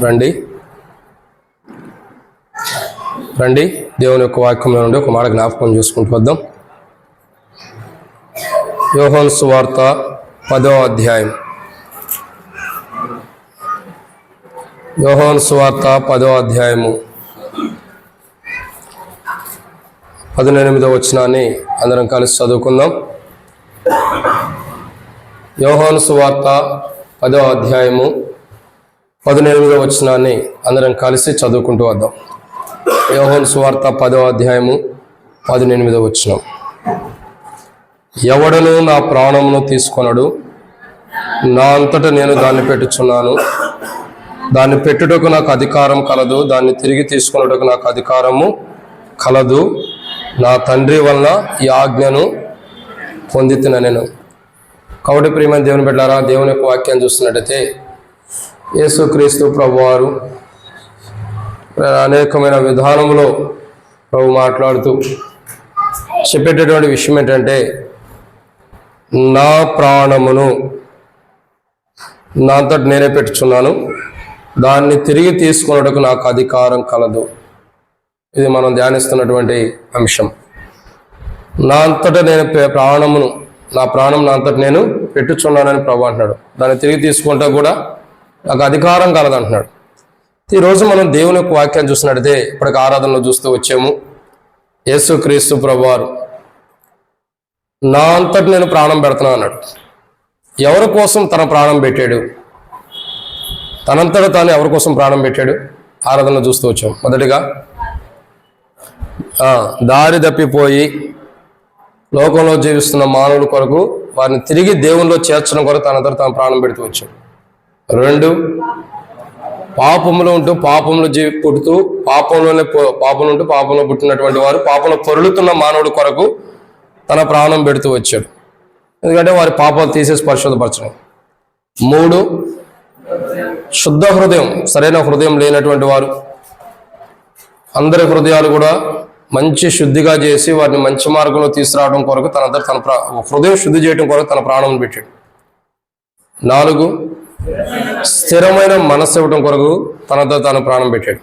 రండి దేవుని యొక్క వాక్యంలో నుండి ఒక మాట జ్ఞాపకం చేసుకుంటూ వద్దాం. యోహాను సువార్త 10వ అధ్యాయం. యోహాను సువార్త 10వ అధ్యాయము 18వ వచనాన్ని అందరం కలిసి చదువుకుందాం. యోహాను సువార్త 10వ అధ్యాయము 18వ వచనాన్ని అందరం కలిసి చదువుకుంటూ వద్దాం. యోహాను సువార్త 10వ అధ్యాయము 18వ వచనం. ఎవడను నా ప్రాణమును తీసుకొనడు, నా అంతటా నేను దాన్ని పెట్టుచున్నాను. దాన్ని పెట్టుటకు నాకు అధికారం కలదు, దాన్ని తిరిగి తీసుకొనుటకు నాకు అధికారము కలదు. నా తండ్రి వలన ఈ ఆజ్ఞను పొందితిన నేను. కాబట్టి ప్రియమైన దేవుని బిడ్డలారా, దేవుని యొక్క వాక్యాన్ని చూస్తున్నట్టయితే యేసుక్రీస్తు ప్రభువారు అనేకమైన విధానంలో ప్రభు మాట్లాడుతూ చెప్పేటటువంటి విషయం ఏంటంటే, నా ప్రాణమును నా అంతట నేనే పెట్టుచున్నాను, దాన్ని తిరిగి తీసుకొనుటకు నాకు అధికారం కలదు. ఇది మనం ధ్యానిస్తున్నటువంటి అంశం. నా అంతటా నేను ప్రాణమును, నా ప్రాణం నా అంతట నేను పెట్టుచున్నానని ప్రభు అంటున్నాడు. దాన్ని తిరిగి తీసుకుంటా కూడా నాకు అధికారం కలదంటున్నాడు. ఈరోజు మనం దేవుని యొక్క వాక్యాన్ని చూసినట్టయితే, ఇప్పటికి ఆరాధనలో చూస్తూ వచ్చాము, యేసుక్రీస్తు ప్రభువారు నా అంతటి నేను ప్రాణం పెడుతున్నా అన్నాడు. ఎవరి కోసం తన ప్రాణం పెట్టాడు? తనంతట తాను ఎవరి కోసం ప్రాణం పెట్టాడు? ఆరాధనలో చూస్తూ వచ్చాం. మొదటిగా దారి తప్పిపోయి లోకంలో జీవిస్తున్న మానవుల కొరకు, వారిని తిరిగి దేవునిలో చేర్చడం కొరకు తనంతట తాను ప్రాణం పెడుతూ వచ్చాడు. 2, పాపములో ఉంటూ పాపములు పుడుతూ పాపంలో పుట్టినటువంటి వారు పాపంలో పొరులుతున్న మానవుడి కొరకు తన ప్రాణం పెడుతూ వచ్చాడు. ఎందుకంటే వారి పాపాలు తీసేసి పరిశుద్ధపరచడం. 3, శుద్ధ హృదయం, సరైన హృదయం లేనటువంటి వారు, అందరి హృదయాలు కూడా మంచి శుద్ధిగా చేసి వారిని మంచి మార్గంలో తీసుకురావడం కొరకు తన హృదయం శుద్ధి చేయడం కొరకు తన ప్రాణం పెట్టాడు. 4, స్థిరమైన మనస్సు ఇవ్వడం కొరకు తనతో తాను ప్రాణం పెట్టాడు.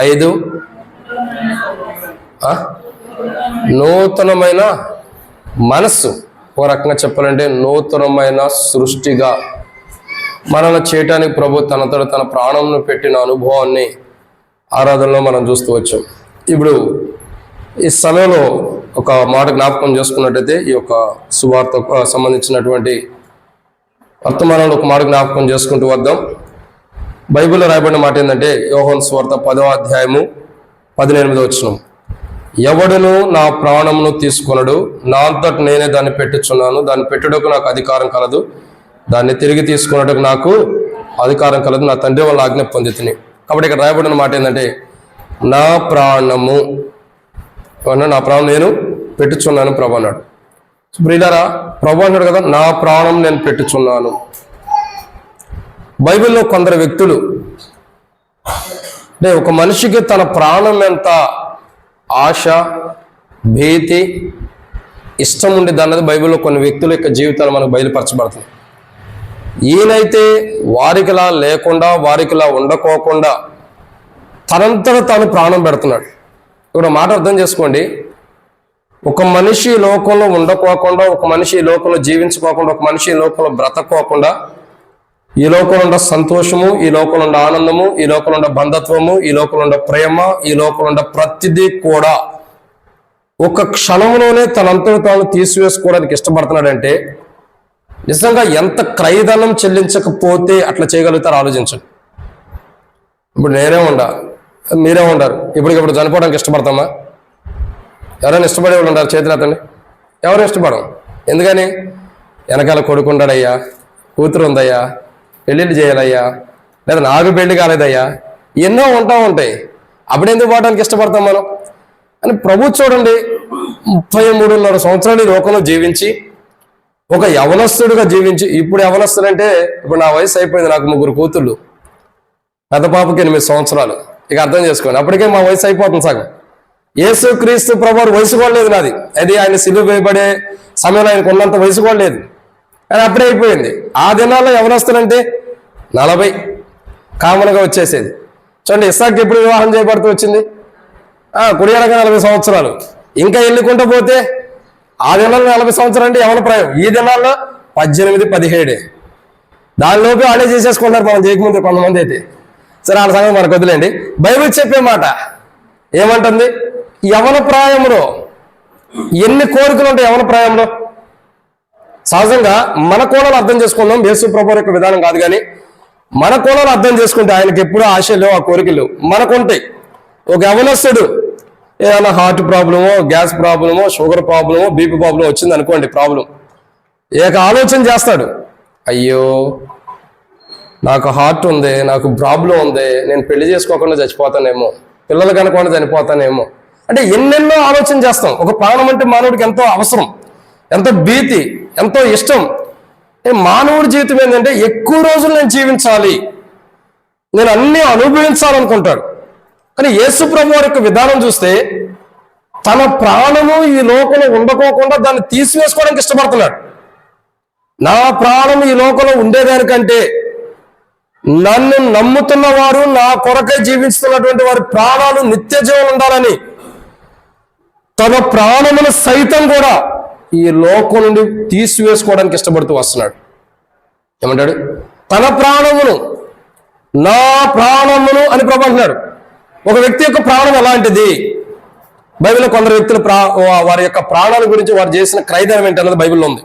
5, నూతనమైన మనస్సు, ఒక రకంగా చెప్పాలంటే నూతనమైన సృష్టిగా మనల్ని చేయటానికి ప్రభు తనతో తన ప్రాణంను పెట్టిన అనుభవాన్ని ఆరాధనలో మనం చూస్తూ వచ్చాం. ఇప్పుడు ఈ సమయంలో ఒక మాట జ్ఞాపకం చేసుకున్నట్టయితే, ఈ యొక్క సువార్తకు సంబంధించినటువంటి వర్తమానంలో ఒక మాట జ్ఞాపకం చేసుకుంటూ వద్దాం. బైబిల్లో రాయబడిన మాట ఏంటంటే, యోహాను సువార్త 10వ అధ్యాయము 18వ వచనం. ఎవడును నా ప్రాణమును తీసుకొనడు, నా అంతట నేనే దాన్ని పెట్టుచున్నాను. దాన్ని పెట్టుటకు నాకు అధికారం కలదు, దాన్ని తిరిగి తీసుకున్నట్టుకు నాకు అధికారం కలదు. నా తండ్రి వల్ల ఆజ్ఞ పొందితిని. కాబట్టి ఇక్కడ రాయబడిన మాట ఏంటంటే, నా ప్రాణము నేను పెట్టుచున్నాను ప్రభు అన్నాడు. ప్రియులారా, ప్రభు అన్నాడు కదా, నా ప్రాణం నేను పెట్టుచున్నాను. బైబిల్లో కొందరు వ్యక్తులు, అంటే ఒక మనిషికి తన ప్రాణం ఎంత ఆశ, భీతి, ఇష్టం ఉండేది అన్నది బైబిల్లో కొన్ని వ్యక్తుల యొక్క జీవితాలు మనకు బయలుపరచబడుతుంది. ఈయనైతే వారికిలా లేకుండా, వారికిలా ఉండకోకుండా తనంతట తాను ప్రాణం పెడుతున్నాడు. ఇప్పుడు మాట అర్థం చేసుకోండి. ఒక మనిషి లోకంలో ఉండకోకుండా, ఒక మనిషి లోకంలో జీవించుకోకుండా, ఒక మనిషి లోకంలో బ్రతకోకుండా, ఈ లోకంలో ఉండే సంతోషము, ఈ లోకంలో ఉండే ఆనందము, ఈ లోకంలో ఉండే బంధత్వము, ఈ లోకంలో ఉండే ప్రేమ, ఈ లోకంలో ఉండే ప్రతిదీ కూడా ఒక క్షణంలోనే తనంతట తాను తీసివేసుకోవడానికి ఇష్టపడుతున్నాడంటే నిజంగా ఎంత క్రయధనం చెల్లించకపోతే అట్లా చేయగలుగుతారు ఆలోచించండి. ఇప్పుడు నేనే ఉండా, మీరే ఉండారు, ఇప్పటికిప్పుడు చనిపోవడానికి ఇష్టపడతామా? ఎవరైనా ఇష్టపడే వాళ్ళు ఉంటారు? చేతులు ఎత్తండి. ఎవరు ఇష్టపడం? ఎందుకని? వెనకాల కొడుకు ఉండాడయ్యా, కూతురు ఉందయ్యా, పెళ్ళిళ్ళు చేయాలయ్యా, లేదా నాకు పెళ్లి కాలేదయ్యా, ఎన్నో ఉంటాయి. అప్పుడెందుకు పోవడానికి ఇష్టపడతాం మనం అని ప్రభు చూడండి, 33.5 సంవత్సరాలు ఈ లోకంలో జీవించి, ఒక యవనస్తుడిగా జీవించి, ఇప్పుడు యవనస్తుడంటే ఇప్పుడు నా వయసు అయిపోయింది, నాకు 3 కూతుళ్ళు, పెద్ద పాపకి 8 సంవత్సరాలు. ఇక అర్థం చేసుకోండి, అప్పటికే మా వయసు అయిపోతుంది సగం. యేసుక్రీస్తు ప్రభువారు వయసు కూడా లేదు నాది. అది ఆయన సిలువ వేయబడే సమయంలో ఆయనకు ఉన్నంత వయసు కూడా లేదు, కానీ అప్పుడే అయిపోయింది. ఆ దినాల్లో యవనస్తులంటే 40, కామన్గా వచ్చేసేది. చూడండి, ఇస్సాకు ఎప్పుడు వివాహం చేయబడుతూ వచ్చింది? కుడియనగా 40 సంవత్సరాలు. ఇంకా ఎన్నుకుంటూ పోతే ఆ దినాల్లో 40 సంవత్సరాలు అంటే యవన ప్రాయం. ఈ దినాల్లో 18, 17. దానిలోపు వాళ్ళే చేసేసుకుంటారు మనం చేయకముందు కొంతమంది అయితే. సరే, వాళ్ళ సంగతి మనకు వదిలేండి. బైబిల్ చెప్పే మాట ఏమంటుంది? యవన ప్రాయంలో ఎన్ని కోరికలు ఉంటాయి? యవన ప్రాయంలో సహజంగా మన కోణాలు అర్థం చేసుకుందాం. యేసు ప్రభువు యొక్క విధానం కాదు, కానీ మన కోణాలు అర్థం చేసుకుంటే ఆయనకి ఎప్పుడూ ఆశలు, ఆ కోరికలు మనకుంటాయి. ఒక యవనస్తుడు ఏదైనా హార్ట్ ప్రాబ్లమో, గ్యాస్ ప్రాబ్లమో, షుగర్ ప్రాబ్లమో, బీపీ ప్రాబ్లం వచ్చింది అనుకోండి, ప్రాబ్లం ఏక ఆలోచన చేస్తాడు, అయ్యో నాకు హార్ట్ ఉంది, నాకు ప్రాబ్లం ఉంది, నేను పెళ్లి చేసుకోకుండా చచ్చిపోతానేమో, పిల్లలు కనుక్కుండా చనిపోతానేమో అంటే ఎన్నెన్నో ఆలోచన చేస్తాం. ఒక ప్రాణం అంటే మానవుడికి ఎంతో అవసరం, ఎంతో భీతి, ఎంతో ఇష్టం. మానవుడి జీవితం ఏంటంటే ఎక్కువ రోజులు నేను జీవించాలి, నేను అన్నీ అనుభవించాలనుకుంటాడు. కానీ యేసు ప్రభు వారి యొక్క విధానం చూస్తే తన ప్రాణము ఈ లోకంలో ఉండకోకుండా దాన్ని తీసివేసుకోవడానికి ఇష్టపడుతున్నాడు. నా ప్రాణం ఈ లోకంలో ఉండేదానికంటే నన్ను నమ్ముతున్న వారు, నా కొరకై జీవిస్తున్నటువంటి వారి ప్రాణాలు నిత్య జీవం ఉండాలని తన ప్రాణమును సైతం కూడా ఈ లోకం నుండి తీసివేసుకోవడానికి ఇష్టపడుతూ వస్తున్నాడు. ఏమంటాడు? తన ప్రాణమును, నా ప్రాణమును అని ప్రభు అంటున్నాడు. ఒక వ్యక్తి యొక్క ప్రాణం ఎలాంటిది? బైబిల్లో కొందరు వ్యక్తుల వారి యొక్క ప్రాణాల గురించి, వారు చేసిన క్రైదనం ఏంటన్నది బైబిల్లో ఉంది.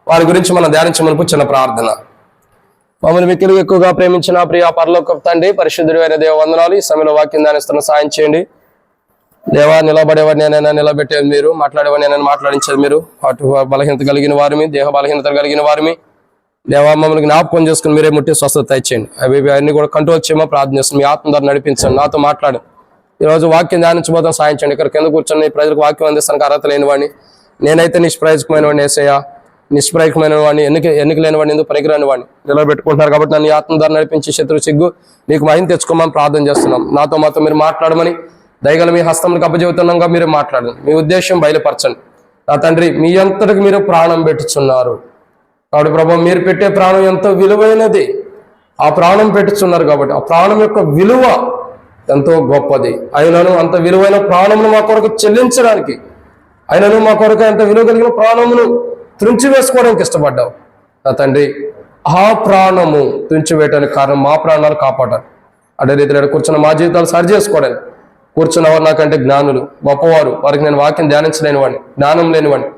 వారి గురించి మనం ధ్యానించమనుకు చిన్న ప్రార్థన. మమ్మల్ని మిక్కిలు ఎక్కువగా ప్రేమించిన ప్రియ పరలోక తండ్రి, పరిశుద్ధుడైన దేవ వందనాలు. ఈ సమయంలో వాక్యం ధ్యానిస్తున్న సాయం చేయండి దేవా. నిలబడేవాడిని నేనైనా నిలబెట్టేది మీరు, మాట్లాడేవాడిని నేనైనా మాట్లాడించేది మీరు. అటు బలహీనత కలిగిన వారిని, దేహ బలహీనత కలిగిన వారిని దేవా మమ్మల్ని జ్ఞాపకం చేసుకుని మీరే ముట్టి స్వస్థత ఇచ్చేయండి. అవి అన్ని కూడా కంట్రోల్ చేయమో ప్రార్థన చేస్తాం. మీ ఆత్మ ద్వారా నడిపించండి, నాతో మాట్లాడు. ఈరోజు వాక్యం ధ్యానించబోతాం, సాయం చేయండి. ఇక్కడ కింద కూర్చొని ప్రజలకు వాక్యం అందిస్తానికి అర్హత లేని వాడిని, నేనైతే నిష్ప్రయోజకమైన వాడిని ఏసయ్యా, నిష్ప్రయోజకమైన వాడిని, ఎన్నిక లేని వాడిని, ఎందుకు పనికిరాని వాడిని నిలబెట్టుకుంటున్నారు. కాబట్టి నన్ను ఆత్మ ద్వారా నడిపించి శత్రు సిగ్గు నీకు మహిమ తెచ్చుకోమని ప్రార్థన చేస్తున్నాం. నాతో మాతో మీరు మాట్లాడమని దయగల మీ హస్తంకి అప్పచెబుతున్నాగా మీరు మాట్లాడండి. మీ ఉద్దేశం బయలుపరచండి. నా తండ్రి, మీ అంతటికి మీరు ప్రాణం పెట్టుచున్నారు కాబట్టి ప్రభు, మీరు పెట్టే ప్రాణం ఎంతో విలువైనది. ఆ ప్రాణం పెట్టుచున్నారు కాబట్టి ఆ ప్రాణం యొక్క విలువ ఎంతో గొప్పది. అయినను అంత విలువైన ప్రాణమును మా కొరకు చెల్లించడానికి, అయినను మా కొరకు ఎంత విలువ కలిగిన ప్రాణమును త్రుంచివేసుకోవడానికి ఇష్టపడ్డావు. నా తండ్రి, ఆ ప్రాణము త్రుంచివేయడానికి కారణం మా ప్రాణాలు కాపాడాలి. అదే రీతిలో కూర్చున్న మా జీవితాలు సరి చేసుకోవడానికి కూర్చున్నవారు నాకంటే జ్ఞానులు, గొప్పవారు, వారికి నేను వాక్యం ధ్యానించలేని వాడిని, జ్ఞానం లేనివాడిని.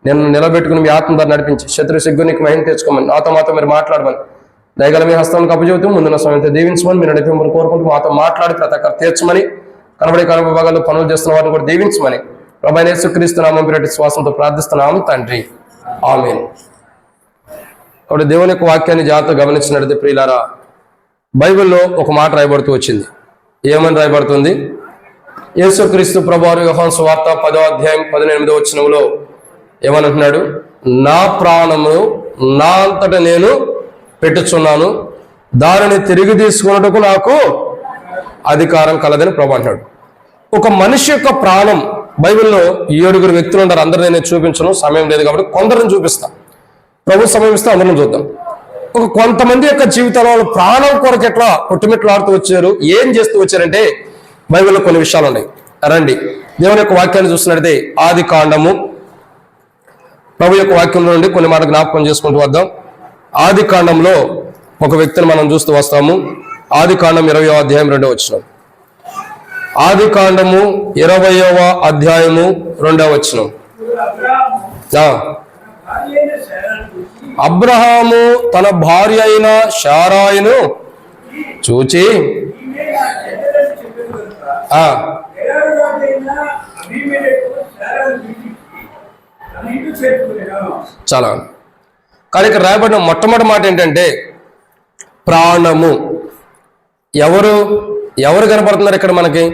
నేను నిలబెట్టుకుని మీ ఆత్మ ద్వారా నడిపించి శత్రు సిగ్గునికి మహిమ తెచ్చుకోమని, నాతో మాతో మీరు మాట్లాడమని దయగల మీ హస్తానికి అప్పచెబుతూ ముందున్న సమయంతో దీవించమని, మీరు నడిపించమని కోరుకుంటూ మాతో మాట్లాడి ప్రతి ఒక్కరు తీర్చమని, కనబడే కనుభాగాల్లో పనులు చేస్తున్న వారిని కూడా దీవించమని ప్రభువైన యేసుక్రీస్తు నామమున పేరిట శ్వాసంతో ప్రార్థిస్తున్నాము తండ్రి, ఆమేన్. కాబట్టి దేవుని యొక్క వాక్యాన్ని జాగ్రత్తగా గమనించినట్లయితే ప్రియులారా, బైబిల్లో ఒక మాట రాయబడుతూ వచ్చింది. ఏమని రాయబడుతుంది? యేసుక్రీస్తు ప్రభువారు యోహాను సువార్త 10వ అధ్యాయం 18వ వచనంలో ఏమనంటున్నాడు? నా ప్రాణము నా అంతట నేను పెట్టుచున్నాను, దానిని తిరిగి తీసుకున్నట్టుకు నాకు అధికారం కలదని ప్రభు అంటున్నాడు. ఒక మనిషి యొక్క ప్రాణం, బైబిల్లో 7 వ్యక్తులు ఉంటారు. అందరినీ నేను చూపించను, సమయం లేదు కాబట్టి కొందరిని చూపిస్తా. ప్రభు సమయం ఇస్తే అందరిని చూద్దాం. ఒక కొంతమంది యొక్క జీవితంలో ప్రాణం కొరకు ఎట్లా కొట్టుమిట్లాడుతూ వచ్చారు, ఏం చేస్తూ వచ్చారంటే బైబిల్లో కొన్ని విషయాలు ఉన్నాయి. రండి దేవుని యొక్క వాక్యాన్ని చూస్తున్నట్లయితే ఆది కాండము, ప్రభు యొక్క వాక్యంలో నుండి కొన్ని మాట జ్ఞాపకం చేసుకుంటూ వద్దాం. ఆది కాండంలో ఒక వ్యక్తిని మనం చూస్తూ వస్తాము. ఆది కాండం 20వ అధ్యాయం 2వ వచనం. ఆది కాండము 20వ అధ్యాయము 2వ వచనం. అబ్రహాము తన భార్య అయిన శారాయిను చూచి చాలా. కానీ ఇక్కడ రాయబడిన మొట్టమొదటి మాట ఏంటంటే ప్రాణము. ఎవరు కనపడుతున్నారు ఇక్కడ మనకి?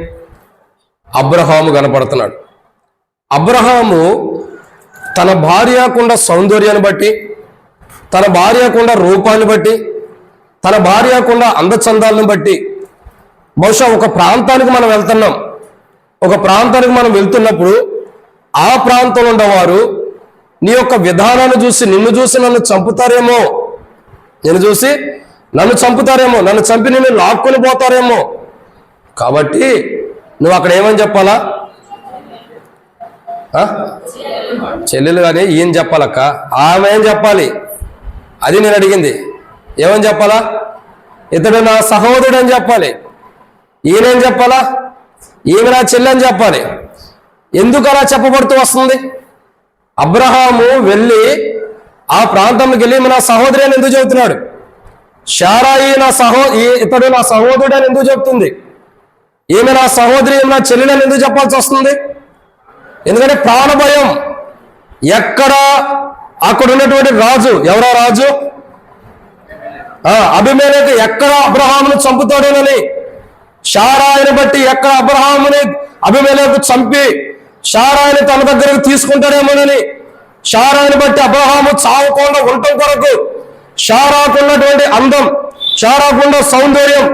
అబ్రహాము కనపడుతున్నాడు. అబ్రహాము తన భార్యకుండా సౌందర్యాన్ని బట్టి, తన భార్యకుండా రూపాన్ని బట్టి, తన భార్యకుండా అందచందాలను బట్టి, బహుశా ఒక ప్రాంతానికి మనం వెళ్తున్నాం, ఒక ప్రాంతానికి మనం వెళ్తున్నప్పుడు ఆ ప్రాంతంలో ఉండేవారు నీ యొక్క విధానాన్ని చూసి, నిన్ను చూసి నన్ను చంపుతారేమో, నిన్ను చూసి నన్ను చంపుతారేమో, నన్ను చంపి నిన్ను లాక్కొని పోతారేమో. కాబట్టి నువ్వు అక్కడ ఏమని చెప్పాలా? చెల్లెలు కానీ ఈయన చెప్పాలక్క, ఆమె ఏం చెప్పాలి? అది నేను అడిగింది. ఏమని చెప్పాలా? ఇతడు నా సహోదరుడు అని చెప్పాలి. ఈయనేం చెప్పాలా? ఈమె నా చెల్లి అని చెప్పాలి. ఎందుకు అలా చెప్పబడుతూ వస్తుంది? అబ్రహాము వెళ్ళి ఆ ప్రాంతంలోకి వెళ్ళి నా సహోదరి అని ఎందుకు చెబుతున్నాడు? శారాయి ఇతడు నా సహోదరుడు అని ఎందుకు చెప్తుంది? ఈమె నా సహోదరి, ఈమె నా చెల్లెలు అని ఎందుకు చెప్పాల్సి వస్తుంది? ఎందుకంటే ప్రాణభయం. ఎక్కడ అక్కడ ఉన్నటువంటి రాజు, ఎవరో రాజు అబీమెలెకు ఎక్కడ అబ్రహామును చంపుతాడోనని, శారాయిని బట్టి ఎక్కడ అబీమెలెకు చంపి శారాయిని తన దగ్గరకు తీసుకుంటాడేమోనని, శారాయిని బట్టి అబ్రహాము చావకుండా ఉండటం కొరకు, శారాకున్నటువంటి అందం, శారాకున్న సౌందర్యం,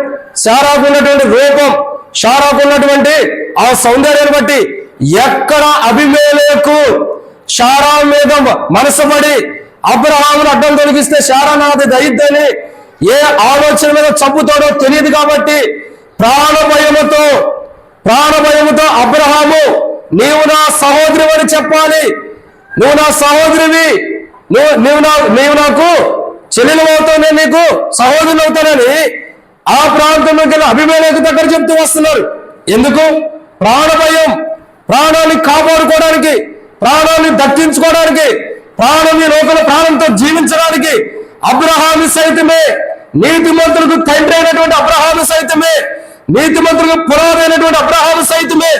శారాకున్నటువంటి రూపం, శారాకున్నటువంటి ఆ సౌందర్యాన్ని బట్టి ఎక్కడ అబీమెలెకు శారా మీద మనసుపడి అబ్రహామును అడ్డం తొలగిస్తే శారా నాది దయిద్దని ఏ ఆలోచన మీద చంపుతాడో తెలియదు. కాబట్టి ప్రాణభయముతో అబ్రహాము, నీవు నా సహోదరి అని చెప్పాలి, నువ్వు నా సహోదరివి, నీవు నాకు చెల్లెలు అవుతావు, నేను నీకు సహోదరులు అవుతానని ఆ ప్రాంతంలోకి వెళ్ళి అబీమెలెకు దగ్గర చెప్తూ వస్తున్నారు. ఎందుకు? ప్రాణభయం. ప్రాణాన్ని కాపాడుకోవడానికి, ప్రాణాన్ని దక్కించుకోవడానికి, ప్రాణాన్ని లోపల ప్రాణంతో జీవించడానికి అబ్రహాము సైతమే, నీతిమంతులకు తండ్రి అయినటువంటి అబ్రహాము సైతమే, నీతిమంతులకు పునాది అయినటువంటి అబ్రహాము సైతమే,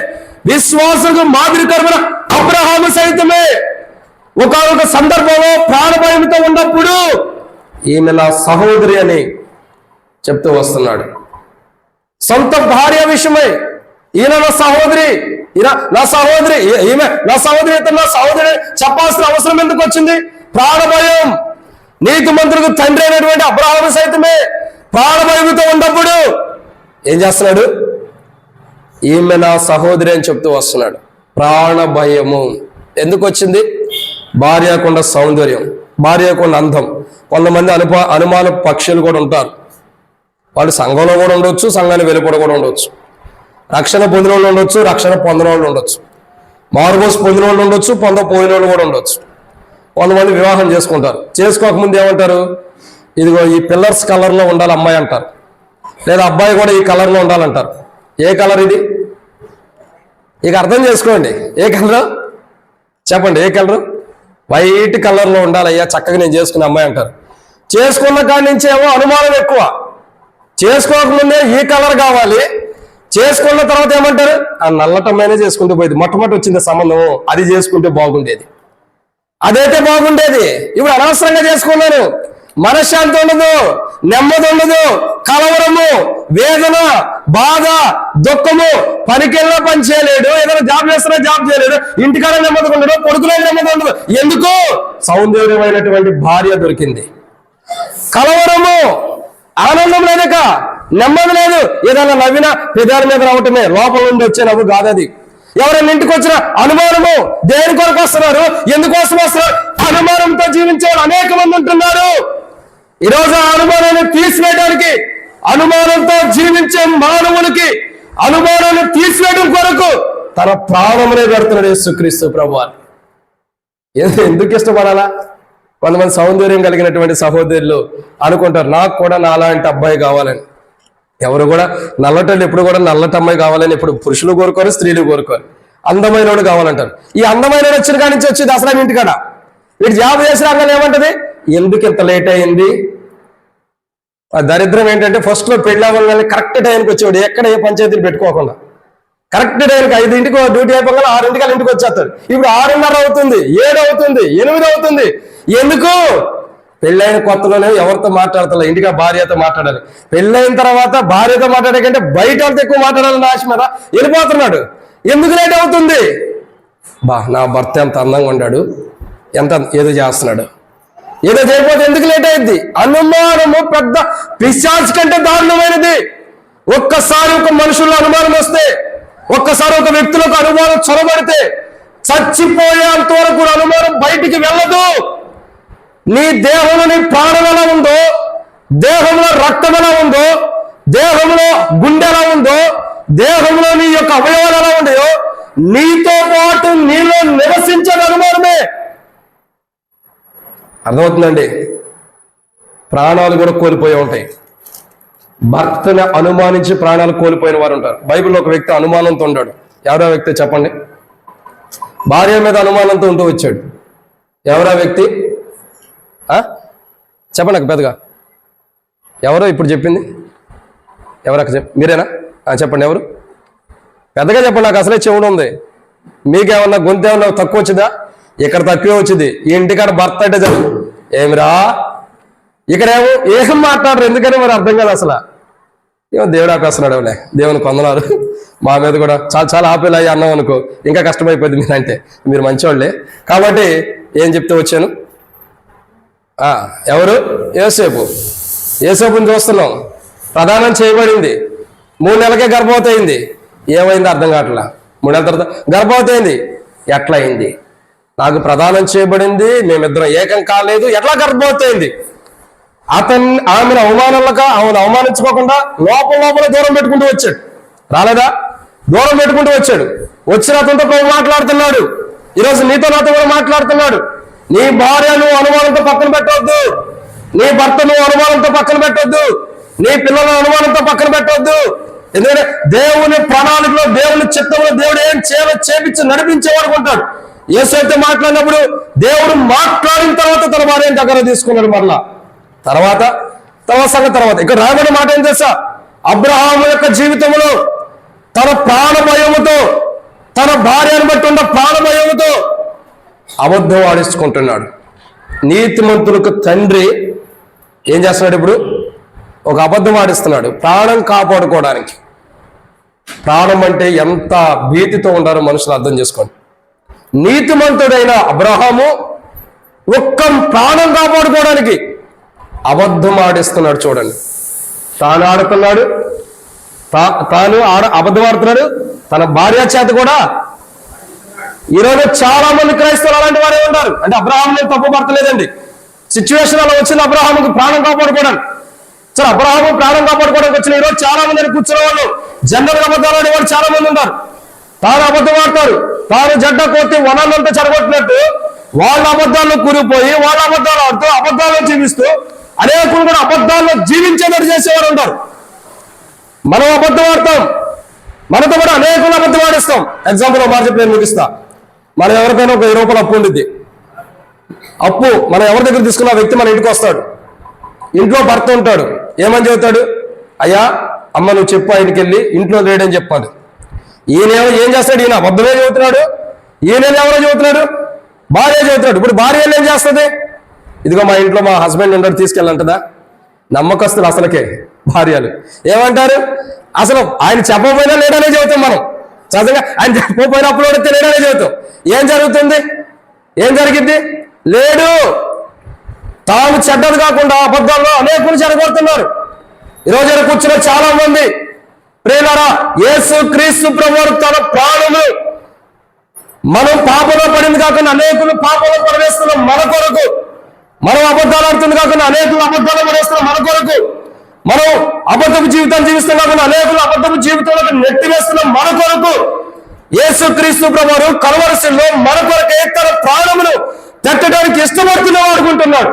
విశ్వాసులకు మాదిరికరమైన అబ్రహాము సైతమే ఒక సందర్భంలో ప్రాణభయంతో ఉన్నప్పుడు ఈమె నా సహోదరి అని చెప్తూ వస్తున్నాడు. సొంత భార్య విషయమై ఈయన నా సహోదరి, ఈయన నా సహోదరి, ఈమె నా సహోదరి, ఇతను నా సహోదరి చెప్పాల్సిన అవసరం ఎందుకు వచ్చింది? ప్రాణభయం. నీతిమంతులకు తండ్రి అయినటువంటి అబ్రహాము సైతమే ప్రాణభయంతో ఉన్నప్పుడు ఏం చేస్తున్నాడు? ఈమె నా సహోదరి అని చెప్తూ వస్తున్నాడు. ప్రాణభయము ఎందుకు వచ్చింది? భార్యకుండా సౌందర్యం, భార్యకుండా అందం. కొంతమంది అనుమాన పక్షులు కూడా ఉంటారు. వాళ్ళు సంఘంలో కూడా ఉండొచ్చు, సంఘాన్ని వెలుపడ కూడా ఉండొచ్చు. రక్షణ పొందిన వాళ్ళు ఉండొచ్చు, రక్షణ పొందిన వాళ్ళు ఉండొచ్చు. మారుమోసు పొందిన వాళ్ళు ఉండొచ్చు, పోయిన వాళ్ళు కూడా ఉండొచ్చు. కొంతమంది వివాహం చేసుకుంటారు, చేసుకోకముందు ఏమంటారు? ఇదిగో ఈ పిల్లర్స్ కలర్లో ఉండాలి అమ్మాయి అంటారు, లేదా అబ్బాయి కూడా ఈ కలర్లో ఉండాలంటారు. ఏ కలర్ ఇది? ఇక అర్థం చేసుకోండి. ఏ కలరు చెప్పండి? ఏ కలరు? వైట్ కలర్లో ఉండాలయ్యా, చక్కగా నేను చేసుకున్న అమ్మాయి అంటారు. చేసుకున్న కాడి నుంచి ఏమో అనుమానం ఎక్కువ. చేసుకోకముందే ఈ కలర్ కావాలి, చేసుకున్న తర్వాత ఏమంటారు? ఆ నల్లటమ్మైనా చేసుకుంటూ పోయింది, మొట్టమొదటి వచ్చింది సంబంధం, అది చేసుకుంటే బాగుండేది, అదైతే బాగుండేది. ఇప్పుడు అనవసరంగా చేసుకున్నాను. మనశ్శాంతి ఉండదు, నెమ్మది ఉండదు, కలవరము, వేదన, బాధ, దుఃఖము. పనికెళ్ళినా పని చేయలేడు, ఏదైనా జాబ్ చేస్తున్నా జాబ్ చేయలేడు, ఇంటికాడ నెమ్మది ఉండదు, కొడుకునే నెమ్మది ఉండదు. ఎందుకు? సౌందర్యమైనటువంటి భార్య దొరికింది. కలవరము, ఆనందం లేదక, నెమ్మది లేదు. ఏదైనా నవ్వినా పెదాల మీద రావటమే, లోపల నుండి వచ్చే నవ్వు కాదు అది. ఎవరైనా ఇంటికి వచ్చిన అనుమానము. దేని కొరకు వస్తున్నారు? ఎందుకోసం వస్తున్నారు? అనుమానంతో జీవించే వాళ్ళు అనేక మంది ఉంటున్నారు. ఈరోజు ఆ అనుమానాన్ని తీసివేయడానికి, అనుమానంతో జీవించే మానవునికి అనుమానాన్ని తీసివేయడం కొరకు తన ప్రాణమునే పెడుతున్నాడు యేసుక్రీస్తు ప్రభువు. ఎందుకు ఇష్టపడాలా? కొంతమంది సౌందర్యం కలిగినటువంటి సహోదరులు అనుకుంటారు, నాకు కూడా నాలాంటి అబ్బాయి కావాలని. ఎవరు కూడా నల్లటోళ్ళు ఎప్పుడు కూడా నల్లటి అమ్మాయి కావాలని ఎప్పుడు పురుషులు కోరుకోరు, స్త్రీలు కోరుకోరు. అందమైన వాడు కావాలంటారు. ఈ అందమైన వచ్చిన కాడి నుంచి వచ్చేది అసలు ఇంటికాడ వీడు జాబ్ చేసి రాగానే ఏమంటది? ఎందుకు ఇంత లేట్ అయింది? ఆ దరిద్రం ఏంటంటే ఫస్ట్ లో పెళ్లి అవ్వగానే కరెక్ట్ టైంకి వచ్చేవాడు, ఎక్కడ ఏ పంచాయతీలు పెట్టుకోకుండా కరెక్ట్ టైంకి 5ంటికి డ్యూటీ అయిపోగానే 6ంటికి ఇంటికి వచ్చేస్తాడు. ఇప్పుడు 6:30 అవుతుంది, 7 అవుతుంది, 8 అవుతుంది. ఎందుకు? పెళ్ళైన కొత్తలోనే ఎవరితో మాట్లాడతా, ఇంటికి భార్యతో మాట్లాడాలి. పెళ్ళైన తర్వాత భార్యతో మాట్లాడే కంటే బయట వాళ్ళతో ఎక్కువ మాట్లాడాలని ఆశ మీద వెళ్ళిపోతున్నాడు. ఎందుకు లేట్ అవుతుంది? నా భర్త ఎంత అందంగా ఉన్నాడు, ఎంత ఏదో చేస్తున్నాడు, ఏదో చేయకపోతే ఎందుకు లేట్ అయింది? అనుమానము పెద్ద పిశాచు కంటే దారుణమైనది. ఒక్కసారి ఒక మనుషుల్లో అనుమానం వస్తే, ఒక్కసారి ఒక వ్యక్తులకు అనుమానం చొరబడితే చచ్చిపోయేంత వరకు అనుమానం బయటికి వెళ్ళదు. నీ దేహంలో నీ ప్రాణం ఎలా ఉందో దేహంలో రక్తం ఎలా ఉందో, దేహంలో గుండె ఎలా ఉందో, దేహంలో నీ యొక్క అవయవాలు ఎలా ఉన్నాయో, నీతో పాటు నీలో నివసించే అనుమానమే. అర్థమవుతుందండి? ప్రాణాలు కూడా కోల్పోయి ఉంటాయి. భర్తని అనుమానించి ప్రాణాలు కోల్పోయిన వారు ఉంటారు. బైబిల్లో ఒక వ్యక్తి అనుమానంతో ఉంటాడు. ఎవరో వ్యక్తి చెప్పండి? భార్య మీద అనుమానంతో ఉంటూ వచ్చాడు. ఎవరా వ్యక్తి? చెప్పండి నాకు పెద్దగా. ఎవరో ఇప్పుడు చెప్పింది? ఎవరక్క మీరేనా? చెప్పండి ఎవరు? పెద్దగా చెప్పండి, నాకు అసలే చెవుడు ఉంది. మీకేమన్నా గొంతు ఏమన్నా తక్కువ వచ్చిందా? ఇక్కడ తక్కువే వచ్చింది. ఈ ఇంటికాడ భర్త అంటే చెప్పు. ఏమిరా ఇక్కడేమో ఏం మాట్లాడరు, ఎందుకని మరి అర్థం కాదు అసలు. ఏమో దేవుడు ఆపేస్తున్నాడు. ఎవలే దేవుని కొందనాలు. మా మీద కూడా చాలా చాలా ఆపేలు అయ్యి అన్నాం అనుకో, ఇంకా కష్టమైపోయింది. మీరంటే మీరు మంచివాళ్ళే. కాబట్టి ఏం చెప్తే వచ్చాను? ఎవరు? యోసేపుని చూస్తున్నాం. ప్రదానం చేయబడింది, 3 నెలలకే గర్భవతి అయింది. ఏమైంది అర్థం కావట్లా. 3 నెలల తర్వాత గర్భవతి అయింది. ఎట్లా అయింది? నాకు ప్రదానం చేయబడింది, మేమిద్దరం ఏకం కాలేదు, ఎట్లా గర్భవతి అయింది? ఆమెను అవమానించుకోకుండా లోపల దూరం పెట్టుకుంటూ వచ్చాడు. రాలేదా? దూరం పెట్టుకుంటూ వచ్చాడు. వచ్చిన అతనితో ప్రభు మాట్లాడుతున్నాడు. ఈరోజు నీతో నాతో కూడా మాట్లాడుతున్నాడు. నీ భార్యను అనుమానంతో పక్కన పెట్టవద్దు, నీ భర్తను అనుమానంతో పక్కన పెట్టవద్దు, నీ పిల్లలను అనుమానంతో పక్కన పెట్టవద్దు. ఎందుకంటే దేవుని ప్రణాళికలో, దేవుని చిత్తంలో దేవుడు ఏం చేపించి నడిపించేవాడు ఉంటాడు. యేసు అయితే మాట్లాడినప్పుడు దేవుడు మాట్లాడిన తర్వాత తన భార్యను దగ్గర తీసుకున్నాడు. మరలా తర్వాత ఇక్కడ రాబడిన మాట ఏం తెలుసా? అబ్రహాము యొక్క జీవితంలో తన ప్రాణభయముతో, తన భార్యను బట్టి ఉన్న ప్రాణభయముతో అబద్ధం ఆడించుకుంటున్నాడు. నీతిమంతులకు తండ్రి ఏం చేస్తున్నాడు? ఇప్పుడు ఒక అబద్ధం ఆడిస్తున్నాడు ప్రాణం కాపాడుకోవడానికి. ప్రాణం అంటే ఎంత భీతితో ఉండారో మనుషులు అర్థం చేసుకోండి. నీతిమంతుడైన అబ్రహాము ఒక్క ప్రాణం కాపాడుకోవడానికి అబద్ధం ఆడిస్తున్నాడు. చూడండి, తాను ఆడుతున్నాడు, అబద్ధం ఆడుతున్నాడు, తన భార్య చేత కూడా. ఈరోజు చాలా మంది క్రైస్తవులు అలాంటి వారే ఉన్నారు. అంటే అబ్రహాం నేను తప్పు పడతలేదండి, సిచ్యువేషన్ అలా వచ్చింది అబ్రహాముకి ప్రాణం కాపాడుకోవడానికి. సరే, అబ్రహాము ప్రాణం కాపాడుకోవడానికి వచ్చిన ఈరోజు చాలా మంది కూర్చున్న వాళ్ళు జనరల్ అబద్ధాలు ఆడేవాళ్ళు చాలా మంది ఉన్నారు. తాను అబద్ధం ఆడతారు, తాను జడ్డ కోతి వనాలంతా చెడగొట్టినట్టు వాళ్ళ అబద్ధాల్లో కూలిపోయి వాళ్ళ అబద్ధాలు ఆడుతూ అబద్ధాల్లో జీవిస్తూ అనేకులు కూడా అబద్ధాల్లో జీవించేటట్టు చేసేవారు ఉంటారు. మనం అబద్ధం ఆడతాం, మనతో కూడా అనేకులు అబద్ధం ఆడిస్తాం. ఎగ్జాంపుల్ మాట చెప్పి నేను ముగిస్తా. మనం ఎవరికైనా ఒక 20 రూపాయలు అప్పు ఉండిద్ది. అప్పు మనం ఎవరి దగ్గర తీసుకున్న వ్యక్తి మన ఇంటికి వస్తాడు. ఇంట్లో భర్త ఉంటాడు. ఏమని చెబుతాడు? అయ్యా అమ్మ నువ్వు చెప్పు, ఆయనకి వెళ్ళి ఇంట్లో లేడని చెప్పాలి. ఈయనేమో ఏం చేస్తాడు? ఈయన అబద్ధమే చెబుతున్నాడు. ఈయన ఎవరో చెబుతున్నాడు? భార్య చెబుతున్నాడు. ఇప్పుడు భార్య ఏం చేస్తుంది? ఇదిగో మా ఇంట్లో మా హస్బెండ్ ఉన్నాడు, తీసుకెళ్ళంటదా? నమ్మకస్తులు అసలుకే భార్యలు ఏమంటారు? అసలు ఆయన చెప్పకపోయినా లేడనే చెబుతాం మనం. చదువుగా ఆయన చెప్పకపోయినప్పుడు కూడా లేడనే చెబుతాం. ఏం జరుగుతుంది? ఏం జరిగింది? లేడు. తాను చెడ్డది కాకుండా అబద్ధాల్లో అనేకులు చెడగొడుతున్నారు. ఈరోజు కూర్చున్న చాలా మంది ప్రియులారా, యేసు క్రీస్తు ప్రభువు తన ప్రాణులు మనం పాపంలో పడింది కాకుండా అనేకులు పాపంలో పడవేస్తున్నాం మన కొరకు. మనం అబద్ధాలు ఆడుతుంది కాకుండా అనేకులు అబద్ధాలు పడేస్తున్నాం మన కొరకు. మనం అబద్ధపు జీవితాన్ని జీవిస్తాం కాకుండా అనేకులు అబద్ధపు జీవితంలో నెట్టివేస్తున్నాం మన కొరకు. యేసు క్రీస్తు ప్రభువు కల్వరిశిలో మన కొరకే తన ప్రాణమును పెట్టడానికి ఇష్టపడుతున్న వాడుకుంటున్నాడు.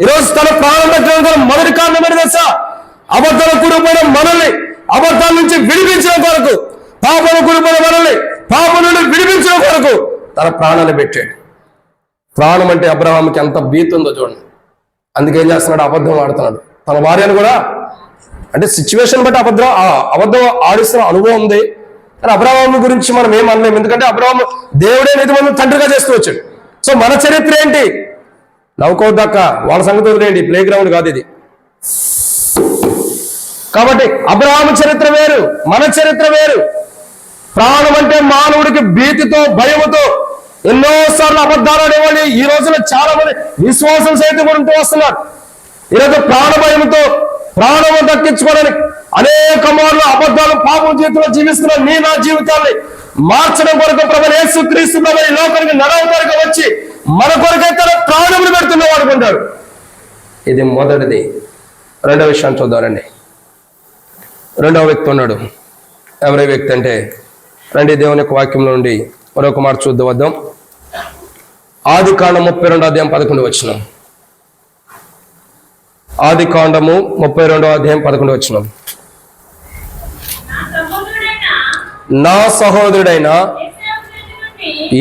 ఈరోజు తన ప్రాణం పెట్టడం మొదటి కారణం ఏంటి తెలుసా? అబద్ధాలు కూడిపోయిన మనల్ని అబద్ధాల నుంచి విడిపించడం కొరకు, పాపను కూడిపోయిన మనల్ని పాపం నుండి విడిపించడం కొరకు తన ప్రాణాన్ని పెట్టాడు. ప్రాణం అంటే అబ్రహాముకి ఎంత భీతి ఉందో చూడండి. అందుకేం చేస్తున్నాడు? అబద్ధం ఆడుతున్నాడు. తన భార్యను కూడా, అంటే సిచ్యువేషన్ బట్టి అబద్ధం ఆడిస్తున్న అనుభవం ఉంది. కానీ అబ్రహాము గురించి మనం ఏం అనలేము. ఎందుకంటే అబ్రహాము దేవుడే నీతిమంతులను తండ్రిగా చేస్తూ వచ్చాడు. సో మన చరిత్ర ఏంటి? నవ్వుకోవద్దక్క, వాళ్ళ సంగతి వదిలేండి, ప్లే గ్రౌండ్ కాదు ఇది. కాబట్టి అబ్రహాము చరిత్ర వేరు, మన చరిత్ర వేరు. ప్రాణం అంటే మానవుడికి భీతితో భయముతో ఎన్నోసార్లు అబద్ధాలు ఆడేవాళ్ళు ఈ రోజున చాలా మంది విశ్వాసం సైతం ఉంటూ వస్తున్నారు. ఈరోజు ప్రాణ భయంతో ప్రాణము దక్కించుకోవడానికి అనేక మార్లు అబద్ధాలు పాపం జీవితంలో జీవిస్తున్న నా జీవితాన్ని మార్చడం కొరకు ప్రభువు యేసు క్రీస్తు ప్రభువు ఈ లోకానికి నడవడానికి వచ్చి మన కొరకై తన ప్రాణములు పెడుతున్న వాడుకుంటాడు. ఇది మొదటిది. రెండవ విషయాన్ని చూద్దామండి. రెండవ వ్యక్తి ఉన్నాడు. ఎవరి వ్యక్తి అంటే రండి దేవుని యొక్క వాక్యంలో నుండి మరొక మాట చూద్దాం. ఆదికాండం 32:11. ఆదికాండము 32:11. నా సహోదరుడైన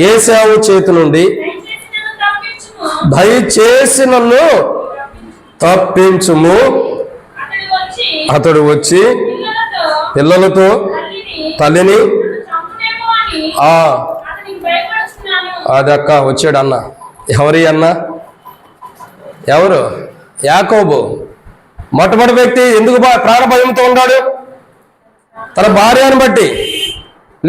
ఏశావు చేతి నుండి దయచేసి నన్ను తప్పించుము. అతడు వచ్చి పిల్లలతో తల్లిని అది అక్క వచ్చాడు అన్న. ఎవరి అన్న? ఎవరు? యాకోబు. మొట్టమొదటి వ్యక్తి ఎందుకు ప్రాణ భయంతో ఉన్నాడు? తన భార్యను బట్టి,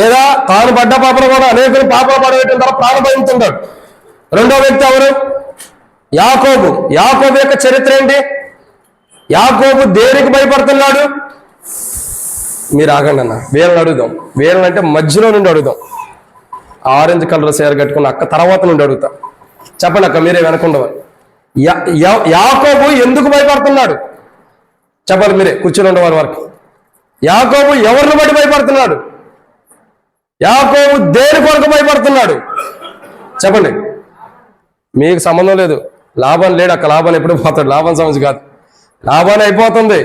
లేదా తాను పడ్డ పాపలు కూడా అనేక పాపలు పడవేయటం ద్వారా ప్రాణ భయంతో ఉన్నాడు. రెండో వ్యక్తి ఎవరు? యాకోబు. యాకోబు యొక్క చరిత్ర ఏంటి? యాకోబు దేనికి భయపడుతున్నాడు? మీరు ఆగండి అన్న, వీళ్ళని అడుగుదాం. వీళ్ళనంటే మధ్యలో నుండి అడుగుదాం. ఆరెంజ్ కలర్ చీర కట్టుకున్న అక్క తర్వాత నుండి అడుగుతా. చెప్పండి అక్క, మీరే వెనకుండవాలి. యాకోబు ఎందుకు భయపడుతున్నాడు? చెప్పాలి మీరే, కూర్చొని ఉండేవారి వరకు. యాకోబు ఎవరిని బట్టి భయపడుతున్నాడు? యాకోబు దేని కొరకు భయపడుతున్నాడు? చెప్పండి. మీకు సంబంధం లేదు. లాభం లేడు అక్క. లాభం ఎప్పుడు పోతాడు? లాభం సమస్య కాదు. లాభాన్ని అయిపోతుంది.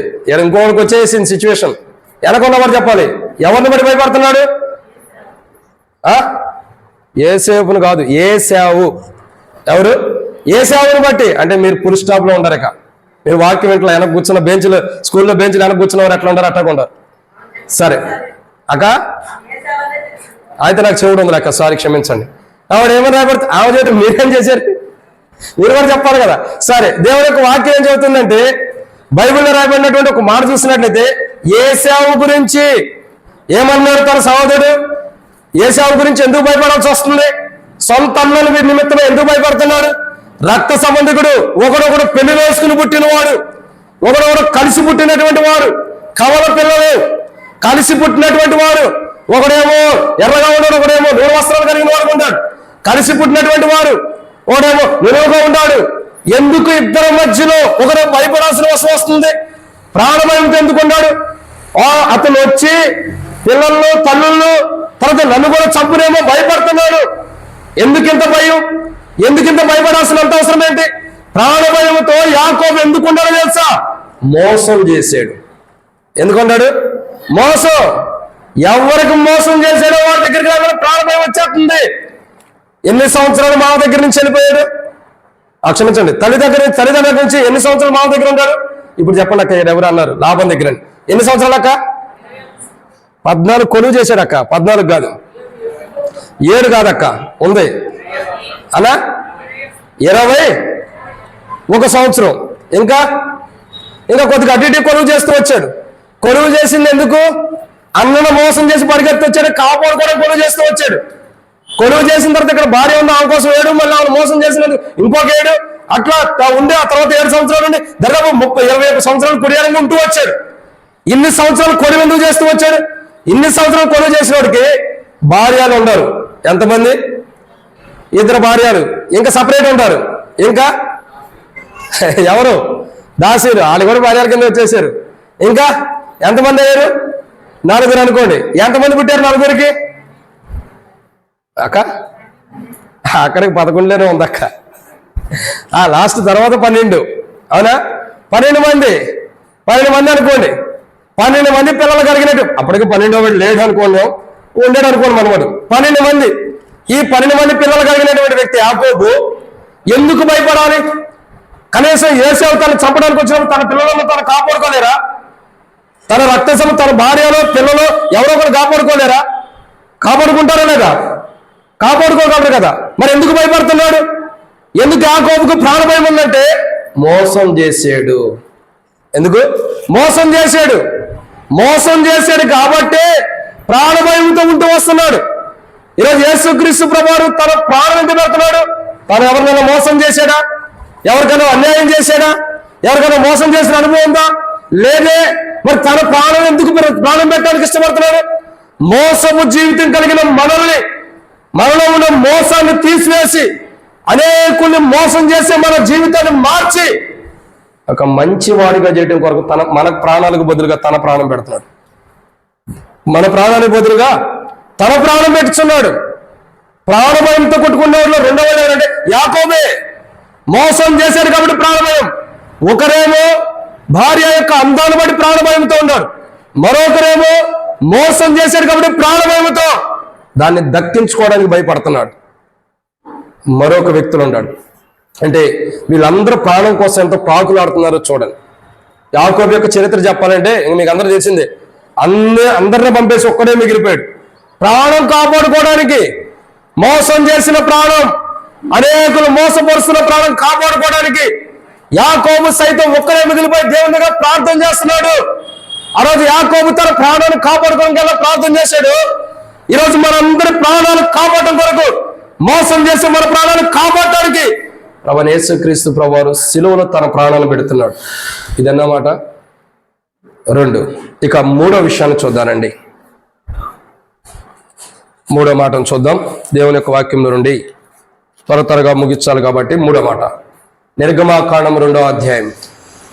ఇంకోటికి వచ్చేసింది సిచ్యువేషన్. వెనకున్నవాడు చెప్పాలి. ఎవరిని బట్టి భయపడుతున్నాడు? ఏసేపును కాదు, ఏశావు. ఎవరు? ఏశావుని బట్టి. అంటే మీరు ఫుల్ స్టాప్ లో ఉంటారు. ఇక మీరు వాక్యం ఇంట్లో వెనక కూర్చున్న బెంచ్లు, స్కూల్లో బెంచ్లు వెనక కూర్చున్నవారు ఎట్లా ఉంటారు అట్లా ఉంటారు. సరే అక్క, అయితే నాకు చెవుడు ఉంది అక్క, సారీ క్షమించండి. ఆవిడ ఏమని రాబడితే ఆమె చేతి మీరేం చేశారు? మీరు కూడా చెప్పాలి కదా. సరే, దేవుని యొక్క వాక్యం ఏం చెబుతుందంటే, బైబిల్లో రాబడినటువంటి ఒక మాట చూసినట్లయితే ఏశావు గురించి ఏమన్నాడు తన సహోదరుడు? ఏశావు గురించి ఎందుకు భయపడాల్సి వస్తుంది? సొంత అన్నల నిమిత్తమే ఎందుకు భయపడుతున్నాడు? రక్త సంబంధికుడు, ఒకడొకడు పెళ్లి వేసుకుని పుట్టినవాడు, ఒకడొకడు కలిసి పుట్టినటువంటి వాడు, కవల పిల్లలు కలిసి పుట్టినటువంటి వాడు. ఒకడేమో ఎర్రగా ఉన్నాడు, ఒకడేమో నూనె వస్త్రాలు కలిగిన వాడు ఉంటాడు. కలిసి పుట్టినటువంటి వాడు, ఒకడేమో నిలువుగా ఉన్నాడు. ఎందుకు ఇద్దరి మధ్యలో ఒకరు భయపడాల్సిన అవసరం వస్తుంది? ప్రాణభయంతో ఎందుకు ఉన్నాడు? అతను వచ్చి పిల్లల్లో తల్లుళ్ళు తర్వాత నన్ను కూడా చంపునేమో భయపడుతున్నాడు. ఎందుకింత భయం? ఎందుకింత భయపడాల్సినంత అవసరం ఏంటి? ప్రాణభయంతో యాకోబు ఎందుకున్నాడో తెలుసా? మోసం చేశాడు. ఎందుకున్నాడు? మోసం. ఎవరికి మోసం చేశాడో వాడి దగ్గరికి రాగానే ప్రాణభయం వచ్చేస్తుంది. ఎన్ని సంవత్సరాలు మామ దగ్గర నుంచి వెళ్ళిపోయాడు? క్షమించండి, తల్లిదండ్రుల నుంచి ఎన్ని సంవత్సరాలు మామ దగ్గర ఉంటాడు? ఇప్పుడు చెప్పండి అక్క, ఎవరు అన్నారు? లాభం దగ్గర. ఎన్ని సంవత్సరాలు అక్క? 14 కొలువు చేశాడు అక్క. 14 కాదు, 7 కాదక్క, ఉంది అలా 21 సంవత్సరం. ఇంకా కొద్దిగా అటు ఇటు కొలువు చేస్తూ వచ్చాడు. కొలువు చేసింది ఎందుకు? అన్నను మోసం చేసి పరిగెత్తి వచ్చాడు. కాపాడు కూడా కొలువు చేస్తూ వచ్చాడు. కొలువు చేసిన తర్వాత ఇక్కడ భార్య ఉంది, ఆమె కోసం 7, మళ్ళీ ఆమెను మోసం చేసినందుకు ఇంకొక 7, అట్లా ఉండి ఆ తర్వాత 7 సంవత్సరాలు నుండి దాదాపు 30-21 సంవత్సరాలు కుడియారంగా ఉంటూ వచ్చాడు. ఇన్ని సంవత్సరాలు కొలువు ఎందుకు చేస్తూ వచ్చాడు? ఇన్ని సంవత్సరాలు కొలువు చేసిన వాడికి భార్యలు ఉండరు. ఎంతమంది? 2 భార్యలు. ఇంకా సపరేట్ ఉంటారు. ఇంకా ఎవరు? దాసీలు. వాళ్ళు కూడా భార్యల కింద వచ్చేసారు. ఇంకా ఎంతమంది అయ్యారు? 4 అనుకోండి. ఎంతమంది పుట్టారు 4కి? అక్క అక్కడికి 11 ఉంది అక్క. లాస్ట్ తర్వాత 12. అవునా? 12 మంది అనుకోండి. 12 మంది పిల్లలు కలిగినట్టు. అప్పటికి 12వ లేడు అనుకోండి, ఉండేడు అనుకోండి మనమాట. 12 మంది. ఈ 12 మంది పిల్లలు కలిగినటువంటి వ్యక్తి యాకోబు ఎందుకు భయపడాలి? కనీసం ఏశావు తను చంపడానికి వచ్చినప్పుడు తన పిల్లలను తను కాపాడుకోలేరా? తన రక్తసము, తన భార్యలో పిల్లలు ఎవరో ఒకరు కాపాడుకోలేరా? కాపాడుకుంటారా లేదా? కాపాడుకోగలరు కదా. మరి ఎందుకు భయపడుతున్నాడు? ఎందుకు యాకోబుకు ప్రాణభయం ఉందంటే మోసం చేశాడు. ఎందుకు మోసం చేశాడు? మోసం చేశాడు కాబట్టి ప్రాణభయంతో ఉంటూ వస్తున్నాడు. ఈరోజు యేసుక్రీస్తు ప్రభువు తన ప్రాణం ఎందుకు పెడుతున్నాడు? తను ఎవరినైనా మోసం చేశాడా? ఎవరికైనా అన్యాయం చేశాడా? ఎవరికైనా మోసం చేసిన అనుభవం ఉందా? లేదే. మరి తన ప్రాణం ఎందుకు ప్రాణం పెట్టడానికి ఇష్టపడుతున్నాడు? మోసము జీవితం కలిగిన మనలో ఉన్న మోసాన్ని తీసివేసి అనేకుల్ని మోసం చేసి మన జీవితాన్ని మార్చి ఒక మంచి వాడిగా చేయడం కొరకు మన ప్రాణాలకు బదులుగా తన ప్రాణం పెడుతున్నాడు. మన ప్రాణానికి బదులుగా తన ప్రాణం పెట్టుచున్నాడు. ప్రాణభయంతో కొట్టుకునే వాళ్ళు రెండవ ఎవరంటే యాకోబే. మోసం చేశాడు కాబట్టి ప్రాణభయం. ఒకరేమో భార్య యొక్క అందాన్ని బట్టి ప్రాణభయంతో ఉన్నాడు, మరొకరేమో మోసం చేశాడు కాబట్టి ప్రాణభయంతో దాన్ని దక్కించుకోవడానికి భయపడుతున్నాడు. మరొక వ్యక్తులు ఉన్నాడు. అంటే వీళ్ళందరూ ప్రాణం కోసం ఎంతో పాకులాడుతున్నారో చూడండి. యాకోబు యొక్క చరిత్ర చెప్పాలంటే మీకు అందరూ తెలిసిందే. అందరిని పంపేసి ఒక్కడే మిగిలిపోయాడు. ప్రాణం కాపాడుకోవడానికి, మోసం చేసిన ప్రాణం, అనేకులు మోసపరుస్తున్న ప్రాణం కాపాడుకోవడానికి యాకోబు సైతం ఒక్కడే మిగిలిపోయి దేవుని దగ్గర ప్రార్థన చేస్తున్నాడు. ఆ రోజు యాకోబు తన ప్రాణాన్ని కాపాడుకోవడానికి ప్రార్థన చేశాడు. ఈరోజు మనందరి ప్రాణాలు కాపాడటం కొరకు, మోసం చేసి మన ప్రాణాలను కాపాడటానికి ప్రభువైన యేసుక్రీస్తు ప్రభువారు సిలువలో తన ప్రాణాలు పెడుతున్నాడు. ఇదన్నమాట. 2. ఇక 3వ విషయాన్ని చూద్దానండి. 3వ మాటను చూద్దాం. దేవుని యొక్క వాక్యంలో నుండి త్వరగా ముగించాలి కాబట్టి 3వ మాట. నిర్గమాకాండం 2వ అధ్యాయం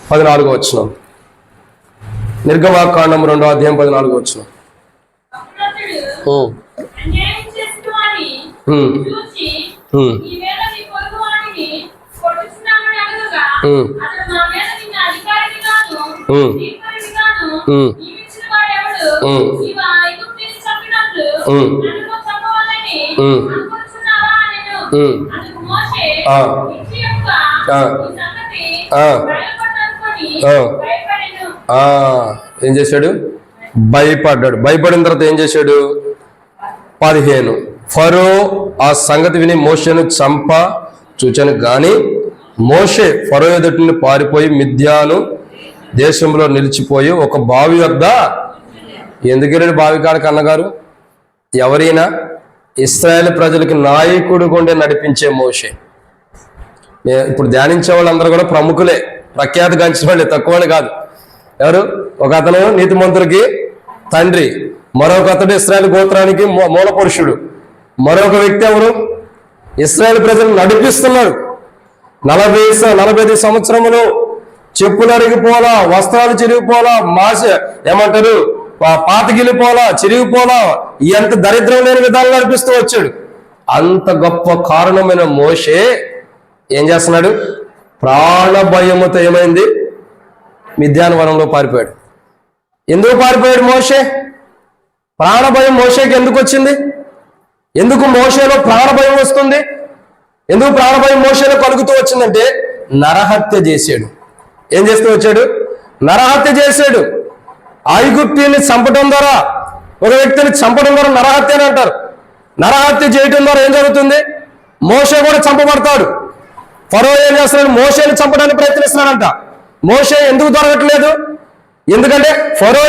14వ వచనం. నిర్గమాకాండం 2వ అధ్యాయం 14వ వచనం. ఏం చేశాడు? భయపడ్డాడు. భయపడిన తర్వాత ఏం చేశాడు? 15 ఫరో ఆ సంగతి విని మోషేను చంప చూచాను గాని మోషే ఫరో ఎదుటిని పారిపోయి మిద్యాను దేశంలో నిలిచిపోయి ఒక బావి వద్ద. ఎందుకెళ్ళాడు బావి కాడికి అన్నగారు? ఎవరైనా ఇశ్రాయేలు ప్రజలకి నాయకుడు గుండె నడిపించే మోషే. ఇప్పుడు ధ్యానించే వాళ్ళందరూ కూడా ప్రముఖులే, ప్రఖ్యాతి గంచిన వాళ్ళే, తక్కువ వాళ్ళు కాదు. ఎవరు? ఒక అతను నీతిమంతుడికి తండ్రి, మరొక అతడు ఇశ్రాయేలు గోత్రానికి మూల పురుషుడు, మరొక వ్యక్తి ఎవరు? ఇశ్రాయేలు ప్రజలు నడిపిస్తున్నాడు. 45 సంవత్సరములు చెప్పులు అరిగిపోలా, వస్త్రాలు చిరిగిపోలా, ఏమంటారు పాతగిలిపోలా, చిరిగిపోలా, ఎంత దరిద్రం లేని విధాలు నడిపిస్తూ వచ్చాడు. అంత గొప్ప కారణమైన మోషే ఏం చేస్తున్నాడు? ప్రాణ భయముతో ఏమైంది? మిద్యాను వనంలో పారిపోయాడు. ఎందుకు పారిపోయాడు మోషే? ప్రాణభయం మోషేకి ఎందుకు వచ్చింది? ఎందుకు మోషేలో ప్రాణభయం వస్తుంది? ఎందుకు ప్రాణభయం మోషేలో కలుగుతూ వచ్చిందంటే నరహత్య చేశాడు. ఏం చేస్తూ వచ్చాడు? నరహత్య చేశాడు. ఐగుప్తీని చంపడం ద్వారా, ఒక వ్యక్తిని చంపడం ద్వారా నరహత్య అని అంటారు. నరహత్య చేయడం ద్వారా ఏం జరుగుతుంది? మోషే కూడా చంపబడతాడు. ఫరో ఏం చేస్తున్నాడు? మోషేని చంపడానికి ప్రయత్నిస్తున్నాడంట. మోషే ఎందుకు దొరకట్లేదు? ఎందుకంటే ఫరో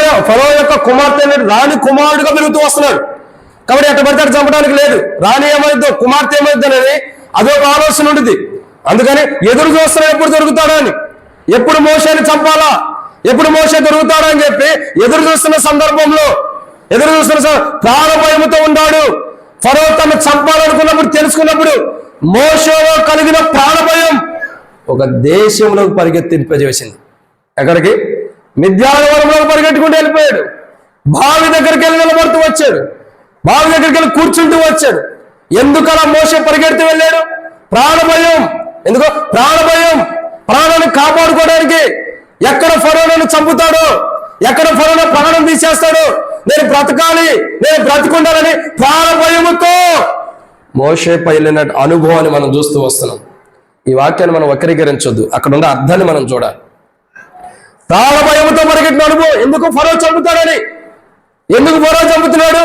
యొక్క కుమార్తె రాణి కుమారుడుగా పెరుగుతూ వస్తున్నాడు. కాబట్టి ఎట్ట పడితే చంపడానికి లేదు. రాణి ఏమైద్దో, కుమార్తె ఏమైద్దో అనేది అదొక ఆలోచన ఉంటుంది. అందుకని ఎదురు చూస్తున్నాడు ఎప్పుడు దొరుకుతాడా అని, ఎప్పుడు మోషేని చంపాలా, ఎప్పుడు మోషే దొరుకుతాడా అని చెప్పి ఎదురు చూస్తున్న సందర్భంలో, ప్రాణభయంతో ఉన్నాడు. ఫరో తను చంపాలనుకున్నప్పుడు, తెలుసుకున్నప్పుడు మోషేలో కలిగిన ప్రాణభయం ఒక దేశంలోకి పరిగెత్తింపజేసింది. ఎక్కడికి? మిద్యాను వనంలోకి పరిగెట్టుకుంటూ వెళ్ళిపోయాడు. బావి దగ్గరికి వెళ్ళి నిలబడుతూ వచ్చాడు. బావి దగ్గరికి వెళ్ళి కూర్చుంటూ వచ్చాడు. ఎందుకలా మోషే పరిగెడుతూ వెళ్ళాడు? ప్రాణభయం. ఎందుకో? ప్రాణభయం. ప్రాణాన్ని కాపాడుకోవడానికి. ఎక్కడ ఫరోను చంపుతాడో, ఎక్కడ ఫరోను ప్రాణం తీసేస్తాడో, నేను బ్రతకాలి, నేను బ్రతికుండాలని ప్రాణభయముతో మోషే పైన అనుభవాన్ని మనం చూస్తూ వస్తున్నాం. ఈ వాక్యాన్ని మనం వక్రీకరించొద్దు, అక్కడ ఉన్న అర్థాన్ని మనం చూడాలి. ప్రాణభయంతో పరిగెట్టిన అనుభవం. ఎందుకు ఫరో చంపుతాడని? ఎందుకు ఫరో చంపుతున్నాడు?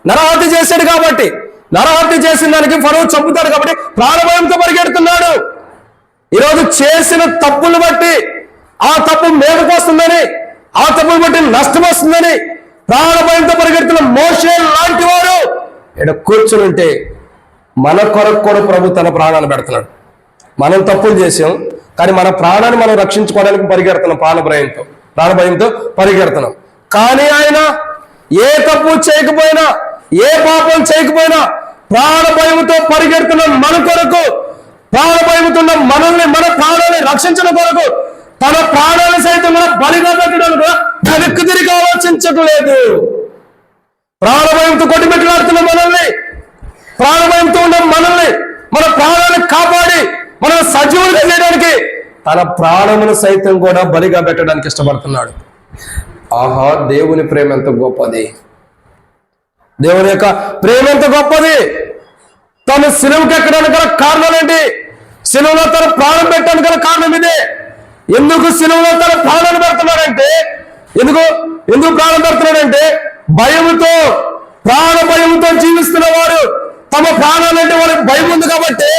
నరహత్య చేశాడు కాబట్టి. నరహత్య చేసిన దానికి ఫరో చంపుతాడు కాబట్టి ప్రాణభయంతో పరిగెడుతున్నాడు. ఈరోజు చేసిన తప్పులు బట్టి ఆ తప్పు మేరకు వస్తుందని, ఆ తప్పులు బట్టి నష్టం వస్తుందని ప్రాణభయంతో పరిగెడుతున్న మోషే లాంటి వారు ఇక్కడ కూర్చుని ఉంటే మన కొరకు కూడా ప్రభు తన ప్రాణాన్ని పెడుతున్నాడు. మనం తప్పులు చేసాం, కానీ మన ప్రాణాన్ని మనం రక్షించుకోవడానికి పరిగెడుతున్నాం. ప్రాణభయంతో పరిగెడుతున్నాం. కానీ ఆయన ఏ తప్పు చేయకపోయినా, ఏ పాపం చేయకపోయినా ప్రాణభయంతో పరిగెడుతున్న మన కొరకు, ప్రాణభయంతో మనల్ని, మన ప్రాణాన్ని రక్షించడం కొరకు తన ప్రాణాలను సైతం కూడా బలిగా పెట్టడానికి కూడా వెనక్కి తిరిగి ఆలోచించట్లేదు. ప్రాణభయంతో కొట్టిపెట్టలాడుతున్న మనల్ని, ప్రాణభయంతో ఉన్న మనల్ని, మన ప్రాణాలను కాపాడి మనం సజీవులుగా చేయడానికి తన ప్రాణమును సైతం కూడా బలిగా పెట్టడానికి ఇష్టపడుతున్నాడు. ఆహా, దేవుని ప్రేమ ఎంత గొప్పది! దేవుని యొక్క ప్రేమ ఎంత గొప్పది! తను సిలువకి ఎక్కడానికి గల కారణం ఏంటి? సిలువలో తన ప్రాణం పెట్టడానికి గల కారణం ఇదే. ఎందుకు సిలువలో తన ప్రాణాలు పెడుతున్నాడంటే, ఎందుకు ప్రాణం పెడుతున్నాడంటే, భయముతో, ప్రాణ భయముతో జీవిస్తున్న వారు, తమ ప్రాణాలంటే వారికి భయం ఉంది కాబట్టి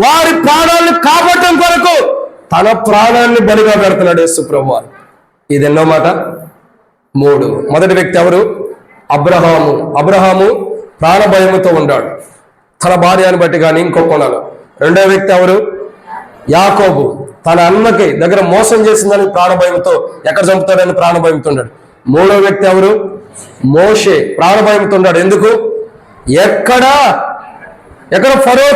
వారి ప్రాణాలను కాపాడటం కొరకు తన ప్రాణాన్ని బలిగా పెడుతున్నాడు యేసు ప్రభువు. ఇది ఎన్నో మాట? 3. మొదటి వ్యక్తి ఎవరు? అబ్రహాము ప్రాణ భయముతో ఉన్నాడు, తన భార్యను బట్టి కానీ ఇంకో కోణాలు. రెండో వ్యక్తి ఎవరు? యాకోబు, తన అన్నకి దగ్గర మోసం చేసిందని ప్రాణభయంతో, ఎక్కడ చంపుతాడని ప్రాణభయంతో ఉన్నాడు. మూడో వ్యక్తి ఎవరు? మోషే, ప్రాణభయంతో ఉన్నాడు. ఎందుకు? ఎక్కడ ఫరో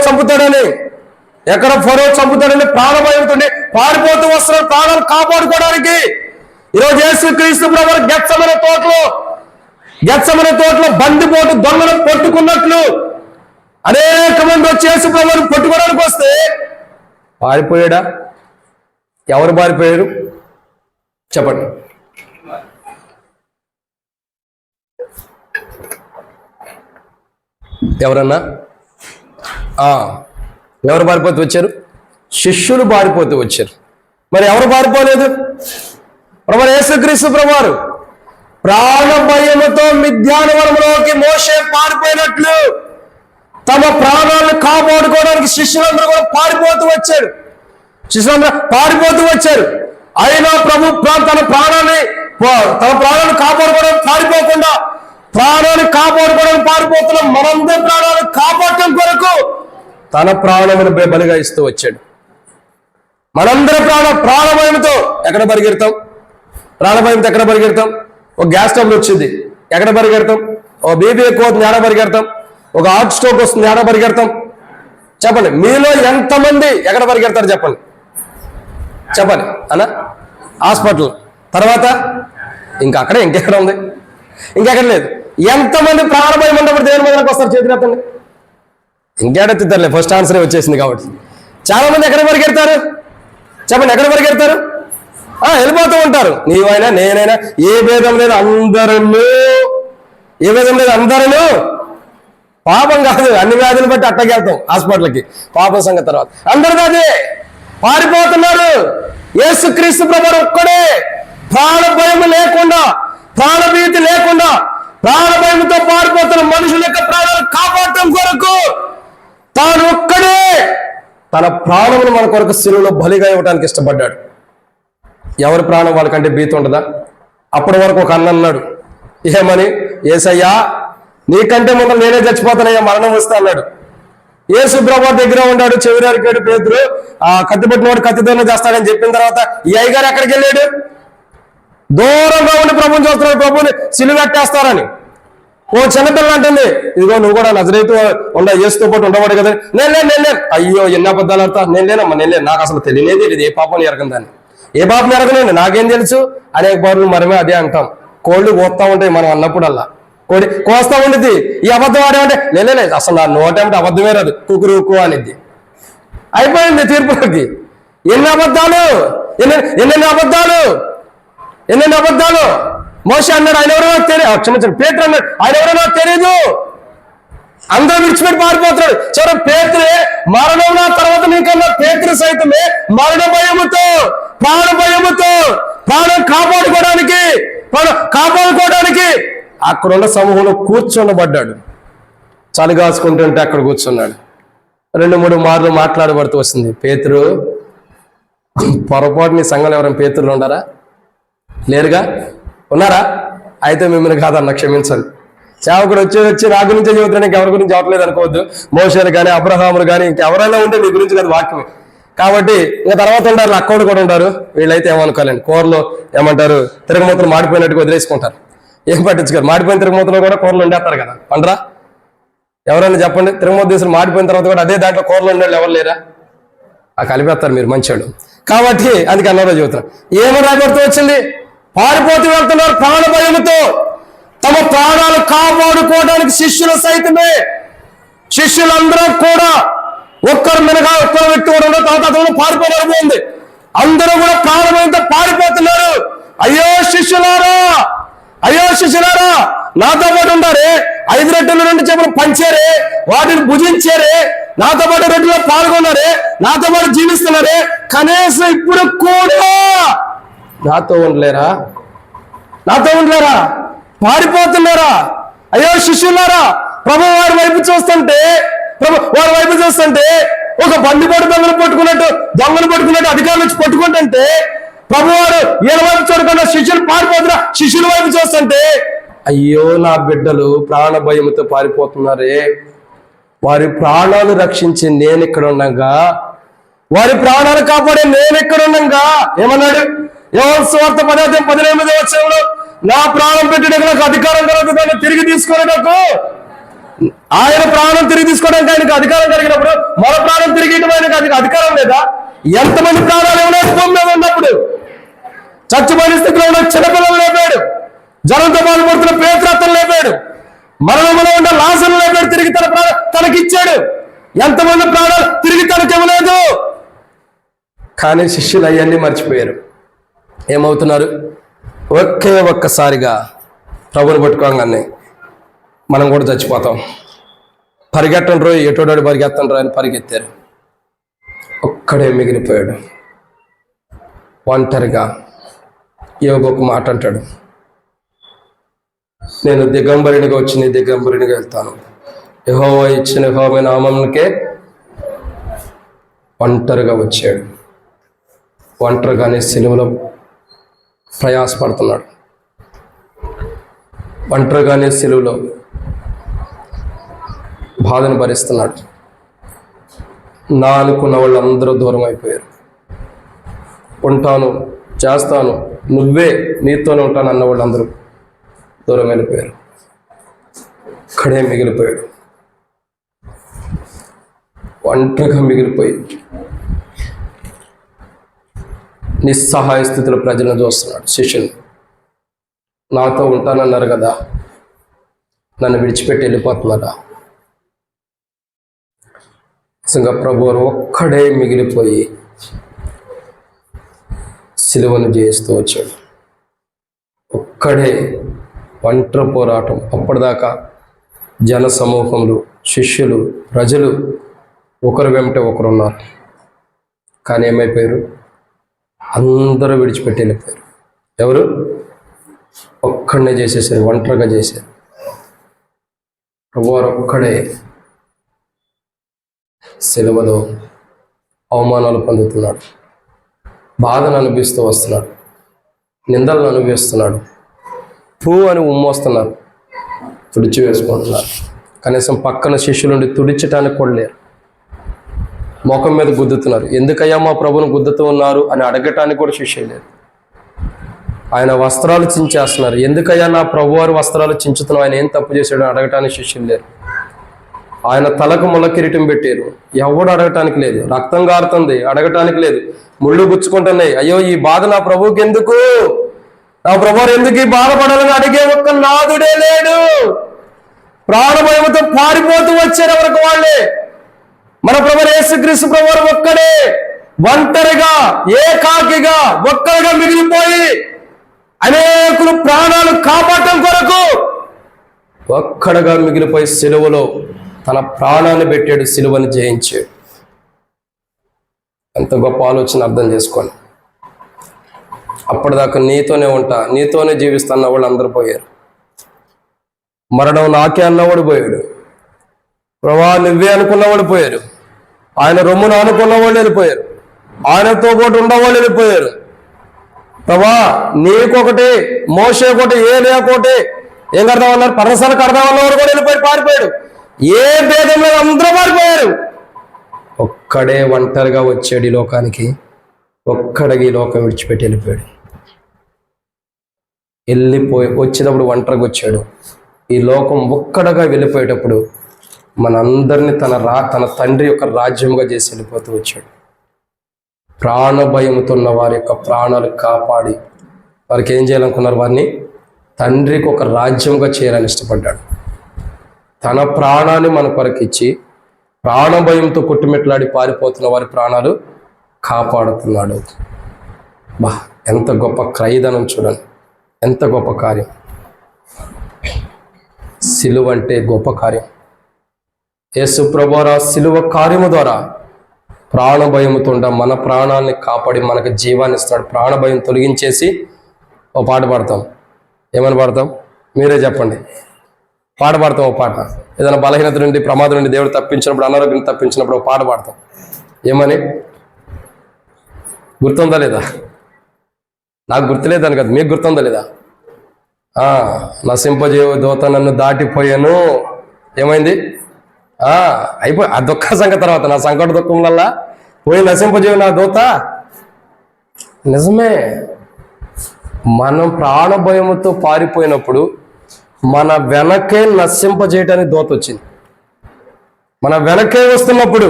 చంపుతాడని ప్రాణభయంతో పారిపోతూ వస్తున్నాడు ప్రాణాలు కాపాడుకోవడానికి. ఈరోజు యేసుక్రీస్తు ప్రభువు గెత్సెమనే తోటలో బందిపోటు దొంగలు పట్టుకున్నట్లు అనేక మంది వచ్చి యేసు ప్రభువుని పట్టుకోవడానికి వస్తే పారిపోయాడా? ఎవరు పారిపోయారు చెప్పండి? ఎవరన్నా? ఎవరు పారిపోతూ వచ్చారు? శిష్యులు పారిపోతూ వచ్చారు. మరి ఎవరు పారిపోలేదు? ప్రభు యేసుక్రీస్తు ప్రభువారు ప్రాణ భయముతో మిథ్యానవనంలోకి మోషే పారిపోయినట్లు తమ ప్రాణాలను కాపాడుకోవడానికి శిష్యులందరూ కూడా పారిపోతూ వచ్చారు. అయినా ప్రభు తన ప్రాణాన్ని కాపాడుకోవడం పారిపోకుండా, ప్రాణాన్ని కాపాడుకోవడం పారిపోతున్న మనందరి ప్రాణాలను కాపాడటం కొరకు తన ప్రాణమును బలిగా ఇస్తూ వచ్చాడు. మనందరి ప్రాణభయంతో ఎక్కడ పరిగెడతాం? ఒక గ్యాస్ ట్రబుల్ వచ్చింది, ఎక్కడ పరిగెడతాం? ఓ బీపీ ఎక్కువ అవుతుంది, ఎక్కడ పరిగెడతాం? ఒక హార్ట్ స్ట్రోక్ వస్తుంది, ఎక్కడ పరిగెడతాం? చెప్పండి. మీలో ఎంతమంది ఎక్కడ పరిగెడతారు చెప్పండి అన్న? హాస్పిటల్ తర్వాత ఇంకెక్కడ ఉంది? ఇంకెక్కడ లేదు. ఎంతమంది ప్రాణభయం ఉన్నప్పుడు దేవుని మీదకి వస్తారు? చేతిరెత్తండి. ఇంకేడెత్తుతారులే, ఫస్ట్ ఆన్సరే వచ్చేసింది కాబట్టి. చాలా మంది ఎక్కడ పరిగెడతారు చెప్పండి? ఎక్కడ పరిగెడతారు? వెళ్ళిపోతూ ఉంటారు. నీవైనా నేనైనా ఏ భేదం లేదు, అందరూ పాపం కాదు, అన్ని వ్యాధులు బట్టి అట్టగెళ్తాం హాస్పిటల్కి, పాపం సంగతి తర్వాత. అందరూ అదే పారిపోతున్నారు. యేసుక్రీస్తు ప్రభువు ఒక్కడే ప్రాణ భయం లేకుండా, ప్రాణభీతి లేకుండా, ప్రాణ భయంతో పారిపోతున్న మనుషుల యొక్క ప్రాణాలు కాపాడటం కొరకు తాను ఒక్కడే తన ప్రాణమును మన కొరకు శిలువలో బలిగా ఇవ్వడానికి ఇష్టపడ్డాడు. ఎవరి ప్రాణం వాళ్ళకంటే భీతి ఉండదా? అప్పటి వరకు ఒక అన్న అన్నాడు, ఏమని? యేసయ్యా, నీకంటే ముందు నేనే చచ్చిపోతానయ్యా, మరణం వస్తా అన్నాడు. యేసు ప్రభువు దగ్గర ఉన్నాడు, చెవిరారికాడు పేతురు, కత్తి పట్టినవాడు కత్తితోనే చేస్తాడని చెప్పిన తర్వాత ఈ అయ్యగారు ఎక్కడికి వెళ్ళాడు? దూరంగా ఉండి ప్రభుని చూస్తున్నాడు, ప్రభుని సిలువెట్టేస్తారని. ఓ చిన్నపిల్ల అంటుంది, ఇదిగో నువ్వు కూడా నజరేతు యేసుతో పాటు ఉండవాడు కదా. నేను అయ్యో ఎన్ని అబద్ధాలు ఆడతా, నేను లేను, నాకు అసలు తెలియలేదు, ఇది ఏ పాపం ఎరగందని. ఏ పాపం ఎరగనండి, నాకేం తెలుసు? అనేక బారులు మనమే అదే అంటాం. కోళ్ళు కోస్తా ఉంటాయి మనం అన్నప్పుడల్లా, కోడి కోస్తా ఉండేది. ఈ అబద్ధం ఆడేమంటే లేదు, అసలు నా నోటేమిటి అబద్ధమే రాదు, కుకురుకు అనేది. అయిపోయింది తీర్పుకి. ఎన్ని అబద్ధాలు మోషే అన్నాడు, ఆయన ఎవరో తెలియదు. క్షమించండి, పేతురు అన్నాడు, ఆయన ఎవరో నాకు తెలియదు. అందరూ విడిచిపెట్టి పారిపోతున్నాడు. చివరి పేతురే మరణం తర్వాత నీకన్నా పేతురు సైతమే మరణ భయముతో, ప్రాణ భయముతో ప్రాణం కాపాడుకోవడానికి అక్కడున్న సమూహంలో కూర్చొనబడ్డాడు. చలి కాసుకుంటుంటే అక్కడ కూర్చున్నాడు. 2-3 మార్లు మాట్లాడబడుతూ వస్తుంది. పేతురు, పొరపాటు నీ సంఘంలో ఎవరైనా పేతురులు ఉన్నారా? లేరుగా? ఉన్నారా? అయితే మిమ్మల్ని కాదన్న క్షమించండి. సేవకుడు వచ్చి నా గురించే చెబుతున్నాను, ఎవరి గురించి చెప్పలేదు అనుకోవద్దు. మోషేలు కానీ అబ్రహాములు కానీ ఇంకెవరైనా ఉంటే మీ గురించి కదా వాక్యమే. కాబట్టి ఇంకా తర్వాత ఉంటారు, అక్కడు కూడా ఉంటారు. వీళ్ళైతే ఏమనుకోలేండి, కూరలో ఏమంటారు, తిరగమూతలు మాడిపోయినట్టుగా వదిలేసుకుంటారు. ఏం పట్టించుకోరు. మాడిపోయిన తిరగమూతలు కూడా కూరలు వండేస్తారు కదా, పండరా? ఎవరైనా చెప్పండి, తిరగమూత తీసుకుని మాడిపోయిన తర్వాత కూడా అదే దాంట్లో కూరలు వండేవాళ్ళు ఎవరు లేరా? కలిపేస్తారు మీరు మంచోళ్ళు. కాబట్టి అందుకే అన్నారో చెబుతున్నా. ఏమని రాబడుతూ వచ్చింది? పారిపోతూ వెళ్తున్నారు ప్రాణ భయముతో. తమ ప్రాణాలు కాపాడుకోవడానికి శిష్యులు సైతమే, శిష్యులందరూ కూడా ఒక్కరు మినగా ఒక్కరు వ్యక్తి కూడా ఉండదు, తర్వాత పారిపోబడిపోయింది. అందరూ కూడా ప్రాణభయంతో పారిపోతున్నారు. అయ్యో శిష్యులారా, అయ్యో శిష్యులారా, నాతో పాటు ఉండారే, 5 రొట్టెలు 2 చేపలు పంచారే, వాటిని భుజించారే, నాతో పాటు రొట్టెలో పాల్గొన్నారే, నాతో పాటు జీవిస్తున్నారే, కనీసం ఇప్పుడు కూడా నాతో ఉండలేరా? నాతో ఉండలేరా? పారిపోతున్నారా? అయ్యో శిష్యులారా, ప్రభు వారి వైపు చూస్తుంటే ఒక బండిపోటు దొంగలు పట్టుకున్నట్టు అధికారులు వచ్చి పట్టుకుంటుంటే ప్రభువారు ఈయన వైపు చూడకుండా శిష్యులు పారిపోతున్నా, శిష్యుల వైపు చూస్తుంటే అయ్యో నా బిడ్డలు ప్రాణ భయముతో పారిపోతున్నారే, వారి ప్రాణాలు రక్షించి నేను ఇక్కడ ఉండగా, వారి ప్రాణాలు కాపాడే నేను ఇక్కడ ఉండగా ఏమన్నాడు? యోహాను సువార్త 10:18 వచనంలో, నా ప్రాణం పెట్టడానికి నాకు అధికారం కలదు, దాన్ని తిరిగి తీసుకునేటకు. ఆయన ప్రాణం తిరిగి తీసుకోవడానికి ఆయనకు అధికారం కలిగినప్పుడు మన ప్రాణం తిరిగి ఆయనకు అధికారం లేదా? ఎంతమంది ప్రాణాలు ఏమైనా భూమి మీద ఉన్నప్పుడు చచ్చిపోయిన స్థితిలో ఉన్న చిన్నపిల్లలు లేపాడు, జ్వరంతో బాధపడుతున్న పేతురత్తను లేపాడు, మరణంలో ఉన్న లాజరును లేపాడు, తిరిగి తన ప్రాణం తనకిచ్చాడు. ఎంతమంది ప్రాణాలు తిరిగి తనకి ఇవ్వలేదు. కానీ శిష్యులు అవన్నీ మర్చిపోయారు. ఏమవుతున్నారు? ఒక్కసారిగా ప్రభుని పట్టుకోగానే మనం కూడా చచ్చిపోతాం. పరిగెట్టండి రోజు, ఎటోడాడు పరిగెత్తండి అని పరిగెత్తారు. ఒక్కడే మిగిలిపోయాడు ఒంటరిగా. యోబు ఒక మాట అంటాడు, నేను దిగంబరునిగా వచ్చి నీ దిగంబరునిగా వెళ్తాను, యెహోవా ఇచ్చిన యెహోవా నామమునకే. ఒంటరిగా వచ్చాడు, ఒంటరిగానే సిలువలో ప్రయాసపడుతున్నాడు, ఒంటరిగానే సిలువలో బాధను భరిస్తున్నాడు. నా అనుకున్న వాళ్ళందరూ దూరం అయిపోయారు. ఉంటాను, చేస్తాను, నువ్వే, నీతోనే ఉంటాను అన్న వాళ్ళందరూ దూరం వెళ్ళిపోయారు. ఇక్కడే మిగిలిపోయాడు, ఒంటరిగా మిగిలిపోయి నిస్సహాయ స్థితిలో ప్రజలను చూస్తున్నాడు. శిష్యులు నాతో ఉంటానన్నారు కదా, నన్ను విడిచిపెట్టి వెళ్ళిపోతున్నారా? నిజంగా ప్రభువారు ఒక్కడే మిగిలిపోయి సిలువను జయిస్తూ వచ్చాడు. ఒక్కడే ఒంటరి పోరాటం. అప్పటిదాకా జన సమూహంలో శిష్యులు, ప్రజలు ఒకరు వెంట ఒకరు ఉన్నారు. కానీ ఏమైపోయారు? అందరూ విడిచిపెట్టి వెళ్ళిపోయారు. ఎవరు? ఒక్కడనే చేసేసారు, ఒంటరిగా చేశారు. ప్రభువారు ఒక్కడే సిలువలో అవమానాలు పొందుతున్నాడు, బాధను అనుభవిస్తూ వస్తున్నాడు, నిందలను అనుభవిస్తున్నాడు, అని ఉమ్మొస్తున్నారు, తుడిచి వేసుకుంటున్నారు. కనీసం పక్కన శిష్యులుండి తుడిచటానికి కూడా లేరు. ముఖం మీద గుద్దుతున్నారు. ఎందుకయ్యా మా ప్రభుని గుద్దుతూ ఉన్నారు అని అడగటానికి కూడా శిష్యులు లేరు. ఆయన వస్త్రాలు చించేస్తున్నారు. ఎందుకయ్యా నా ప్రభువారు వస్త్రాలు చించుతున్నావు, ఆయన ఏం తప్పు చేశాడు అడగటానికి శిష్యులు లేరు. ఆయన తలకు ముళ్ళ కిరీటం పెట్టారు, ఎవడు అడగటానికి లేదు. రక్తం గారుతుంది, అడగటానికి లేదు. ముళ్ళు గుచ్చుకుంటున్నాయి. అయ్యో ఈ బాధ నా ప్రభువుకి ఎందుకు, నా ప్రభువారు ఎందుకు ఈ బాధపడాలని అడిగే ఒక్క నాదుడే లేడు. ప్రాణభయముతో పారిపోతూ వచ్చారు ఎవరికి వాళ్ళే. మన ప్రభువు యేసుక్రీస్తు ప్రభువారు ఒక్కడే ఒంటరిగా, ఏకాకిగా, ఒక్కడిగా మిగిలిపోయి అనేకులు ప్రాణాలు కాపాడటం కొరకు ఒక్కడగా మిగిలిపోయి సిలువలో తన ప్రాణాన్ని పెట్టాడు, సిలువను జయించాడు. ఎంత గొప్ప ఆలోచన అర్థం చేసుకోండి. అప్పటిదాకా నీతోనే ఉంటా, నీతోనే జీవిస్తా అన్న వాళ్ళు అందరూ పోయారు. మరణం నాకే అన్నవాడు పోయాడు. ప్రభా నువ్వే అనుకున్నవాడు పోయారు. ఆయన రొమ్మును అనుకున్న వాళ్ళు వెళ్ళిపోయారు. ఆయనతో పాటు ఉన్నవాళ్ళు వెళ్ళిపోయారు. ప్రభా నీకొకటి, మోషేకొకటి, ఏలియాకొకటి, ఏం కడదామన్నారు, పరసలు కడదామన్నవాడు కూడా వెళ్ళిపోయి పారిపోయాడు. ఏ భేదం లేదు, అందరూ పారిపోయారు. ఒక్కడే ఒంటరిగా వచ్చాడు ఈ లోకానికి. ఒక్కడికి ఈ లోకం విడిచిపెట్టి వెళ్ళిపోయాడు. వచ్చేటప్పుడు ఒంటరిగా వచ్చాడు. ఈ లోకం ఒక్కడగా వెళ్ళిపోయేటప్పుడు మనందరినీ తన తండ్రి యొక్క రాజ్యంగా చేసి వెళ్ళిపోతూ వచ్చాడు. ప్రాణభయముతో ఉన్న వారి యొక్క ప్రాణాలు కాపాడి వారికి ఏం చేయాలనుకున్నారు? వారిని తండ్రికి ఒక రాజ్యంగా చేయాలని ఇష్టపడ్డాడు. తన ప్రాణాన్ని మన కొరకు ఇచ్చి ప్రాణభయంతో కొట్టుమెట్లాడి పారిపోతున్న వారి ప్రాణాలు కాపాడుతున్నాడు. బా, ఎంత గొప్ప క్రయధనం చూడండి, ఎంత గొప్ప కార్యం. సిలువ అంటే గొప్ప కార్యం. యేసు ప్రభువారు సిలువ కార్యము ద్వారా ప్రాణభయముతో మన ప్రాణాలని కాపాడి మనకు జీవాన్ని ఇస్తాడు. ప్రాణభయం తొలగించేసి ఓ పాట పాడతాం. ఏమని పాడతాం? మీరే చెప్పండి. పాట పాడతాం. ఓ పాట ఏదైనా బలహీనత నుండి, ప్రమాదం నుండి దేవుడు తప్పించినప్పుడు, అనారోగ్యం తప్పించినప్పుడు ఒక పాట పాడతాం. ఏమని? గుర్తుందా లేదా? నాకు గుర్తులేదని కదా, మీకు గుర్తుందా లేదా? నశింపజేయు దూత నన్ను దాటిపోయాను. ఏమైంది? అయిపోయి ఆ దుఃఖ సంఘ తర్వాత నా సంకట దుఃఖం వల్ల పోయి నశింపజేయు నా దూత. నిజమే, మనం ప్రాణభయముతో పారిపోయినప్పుడు మన వెనకే నశింపజేయటానికి దూత వచ్చింది. మన వెనకే వస్తున్నప్పుడు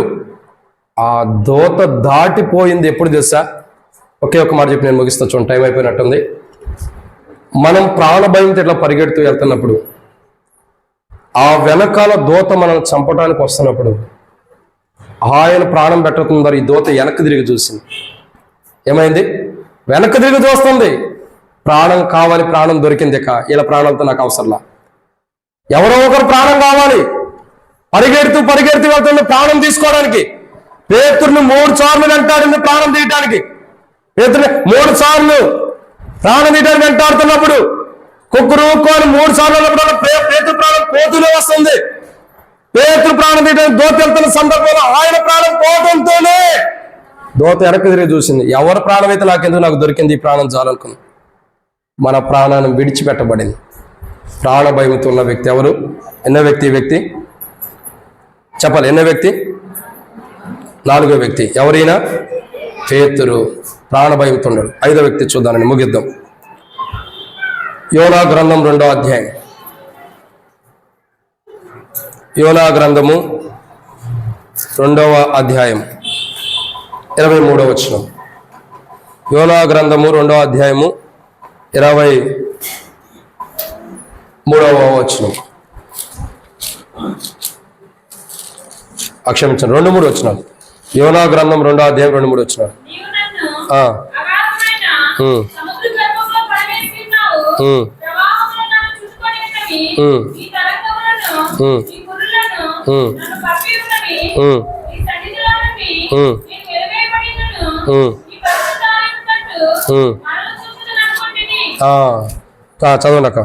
ఆ దూత దాటిపోయింది. ఎప్పుడు తెలుసా? ఒకే ఒక మాట చెప్పి నేను ముగిస్తా. చూడండి, టైం అయిపోయినట్టుంది. మనం ప్రాణభయంతో ఇట్లా పరిగెడుతూ వెళ్తున్నప్పుడు ఆ వెనకాల దూత మనల్ని చంపడానికి వస్తున్నప్పుడు ఆయన ప్రాణం పెట్టకుండా ఈ దూత వెనక్కి తిరిగి చూసింది. ఏమైంది? వెనక్కి తిరిగి చూస్తుంది. ప్రాణం కావాలి, ప్రాణం దొరికింది. ఇలా ప్రాణాలతో నాకు అవసరంలా, ఎవరో ఒకరు ప్రాణం కావాలి. పరిగెడుతూ వెళ్తుంది ప్రాణం తీసుకోవడానికి. పేతురుని 3 సార్లు వెంటాడింది ప్రాణం తీయటానికి. పేతురుని 3 సార్లు ప్రాణం తీయడానికి వెంటాడుతున్నప్పుడు కుక్కురుకొని 3 సార్లు పేతురు ప్రాణం పోతూనే వస్తుంది. పేతురు ప్రాణం తీయడానికి దోత వెళ్తున్న సందర్భంలో ఆయన ప్రాణం పోవడంతోనే దోత వెనక్కి తిరిగి చూసింది. ఎవరి ప్రాణం అయితే నాకెందుకు, నాకు దొరికింది, ఈ ప్రాణం చాలనుకుంది. మన ప్రాణాన్ని విడిచిపెట్టబడింది. ప్రాణభయంతో ఉన్న వ్యక్తి ఎవరు? ఎన్నో వ్యక్తి? ఈ వ్యక్తి చెప్పాలి. ఎన్నో వ్యక్తి? 4వ వ్యక్తి. ఎవరైనా? పేతురు ప్రాణభయంతో ఉన్నాడు. 5వ వ్యక్తి చూద్దానని ముగిద్దాం. యోనా గ్రంథం 2వ అధ్యాయం. యోనా గ్రంథము 2వ అధ్యాయం 23వ వచనం. యోనా గ్రంథము 2వ అధ్యాయము 23వ వచనం. క్షమించండి, 2-3 వచనాలు. యోనా గ్రంథం 2వ అధ్యాయం 2-3 వచనాలు. చదవండి అక్క.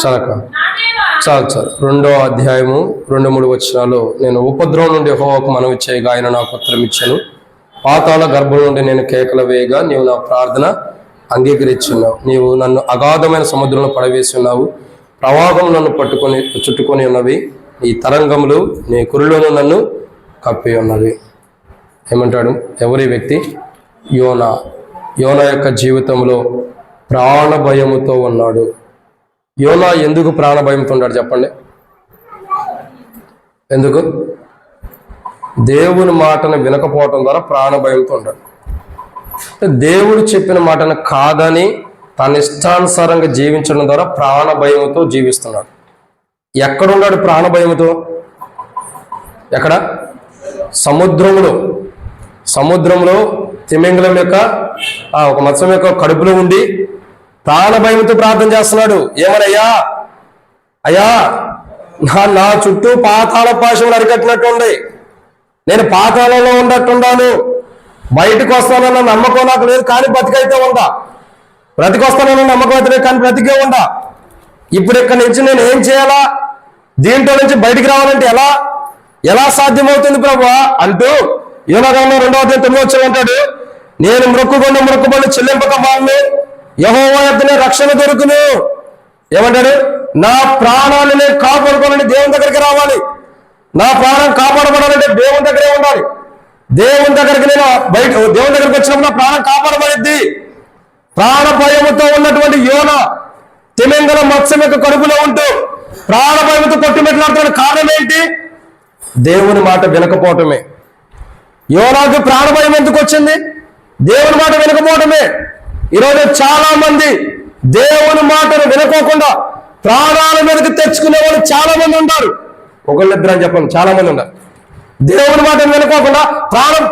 చాలక్క, చాలు. 2వ అధ్యాయము 2-3 వచనాలు. నేను ఉపద్రవం నుండి యెహోవాకు మనవి చేయగా ఆయన నాకు ఉత్తరం ఇచ్చాను. పాతాళ గర్భం నుండి నేను కేకలు వేయగా నీవు నా ప్రార్థన అంగీకరించున్నావు. నీవు నన్ను అగాధమైన సముద్రంలో పడవేసి ఉన్నావు. ప్రవాహం నన్ను చుట్టుకొని ఉన్నవి. ఈ తరంగములు నీ కురులోనూ నన్ను కప్పి ఉన్నవి. ఏమంటాడు? ఎవరి వ్యక్తి? యోనా. యోనా యొక్క జీవితంలో ప్రాణభయముతో ఉన్నాడు. యోనా ఎందుకు ప్రాణభయంతో ఉన్నాడు చెప్పండి? ఎందుకు? దేవుని మాటను వినకపోవటం ద్వారా ప్రాణభయంతో ఉంటాడు. దేవుడు చెప్పిన మాటను కాదని తన ఇష్టానుసారంగా జీవించడం ద్వారా ప్రాణభయంతో జీవిస్తున్నాడు. ఎక్కడున్నాడు ప్రాణభయంతో? ఎక్కడ? సముద్రంలో తిమింగలం యొక్క ఒక మత్స్యం యొక్క కడుపులో ఉండి ప్రాణభయంతో ప్రార్థన చేస్తున్నాడు. ఏమనయ్యా? అయ్యా, నా చుట్టూ పాతాళ పాశములు అరికట్టినట్టుంది. నేను పాతాళంలో ఉన్నట్టున్నాను. బయటకు వస్తానన్న నమ్మకం నాకు లేదు, కానీ బ్రతికైతే ఉందా. బ్రతికొస్తానన్న నమ్మకం అయితే లేదు, కానీ బ్రతికే ఉందా. ఇప్పుడు ఇక్కడి నుంచి నేను ఏం చేయాలా? దీంట్లో నుంచి బయటికి రావాలంటే ఎలా సాధ్యమవుతుంది ప్రభువా అంటూ యోనా గ్రంథం 2వ అధ్యాయం 9వ వచనం అంటాడు, నేను మొక్కుబడి చెల్లింపక మాను, యెహోవా యొద్దనే రక్షణ దొరుకును. ఏమంటాడు? నా ప్రాణాన్ని నేను కాపాడుకోవాలని దేవుని దగ్గరికి రావాలి. నా ప్రాణం కాపాడబడాలంటే దేవుని దగ్గరే ఉండాలి. దేవుని దగ్గరికి నేను బయట దేవుని దగ్గరికి వచ్చినప్పుడు నా ప్రాణం కాపాడబడిద్ది. ప్రాణ భయముతో ఉన్నటువంటి యోన తిమింగల మత్స్యం యొక్క కడుపులో ఉంటూ ప్రాణ భయముతో కొట్టుమెట్లాడుతున్న కారణం ఏంటి? దేవుని మాట వినకపోవటమే. యోనాకు ప్రాణ భయం ఎందుకు వచ్చింది? దేవుని మాట వినకపోవటమే. ఈరోజు చాలా మంది దేవుని మాటను వినుకోకుండా ప్రాణాల మీదకి తెచ్చుకునే వాళ్ళు చాలా మంది ఉన్నారు. ఒకళ్ళిద్దరు అని చెప్పండి, చాలా మంది ఉన్నారు. దేవుని మాటను వినుకోకుండా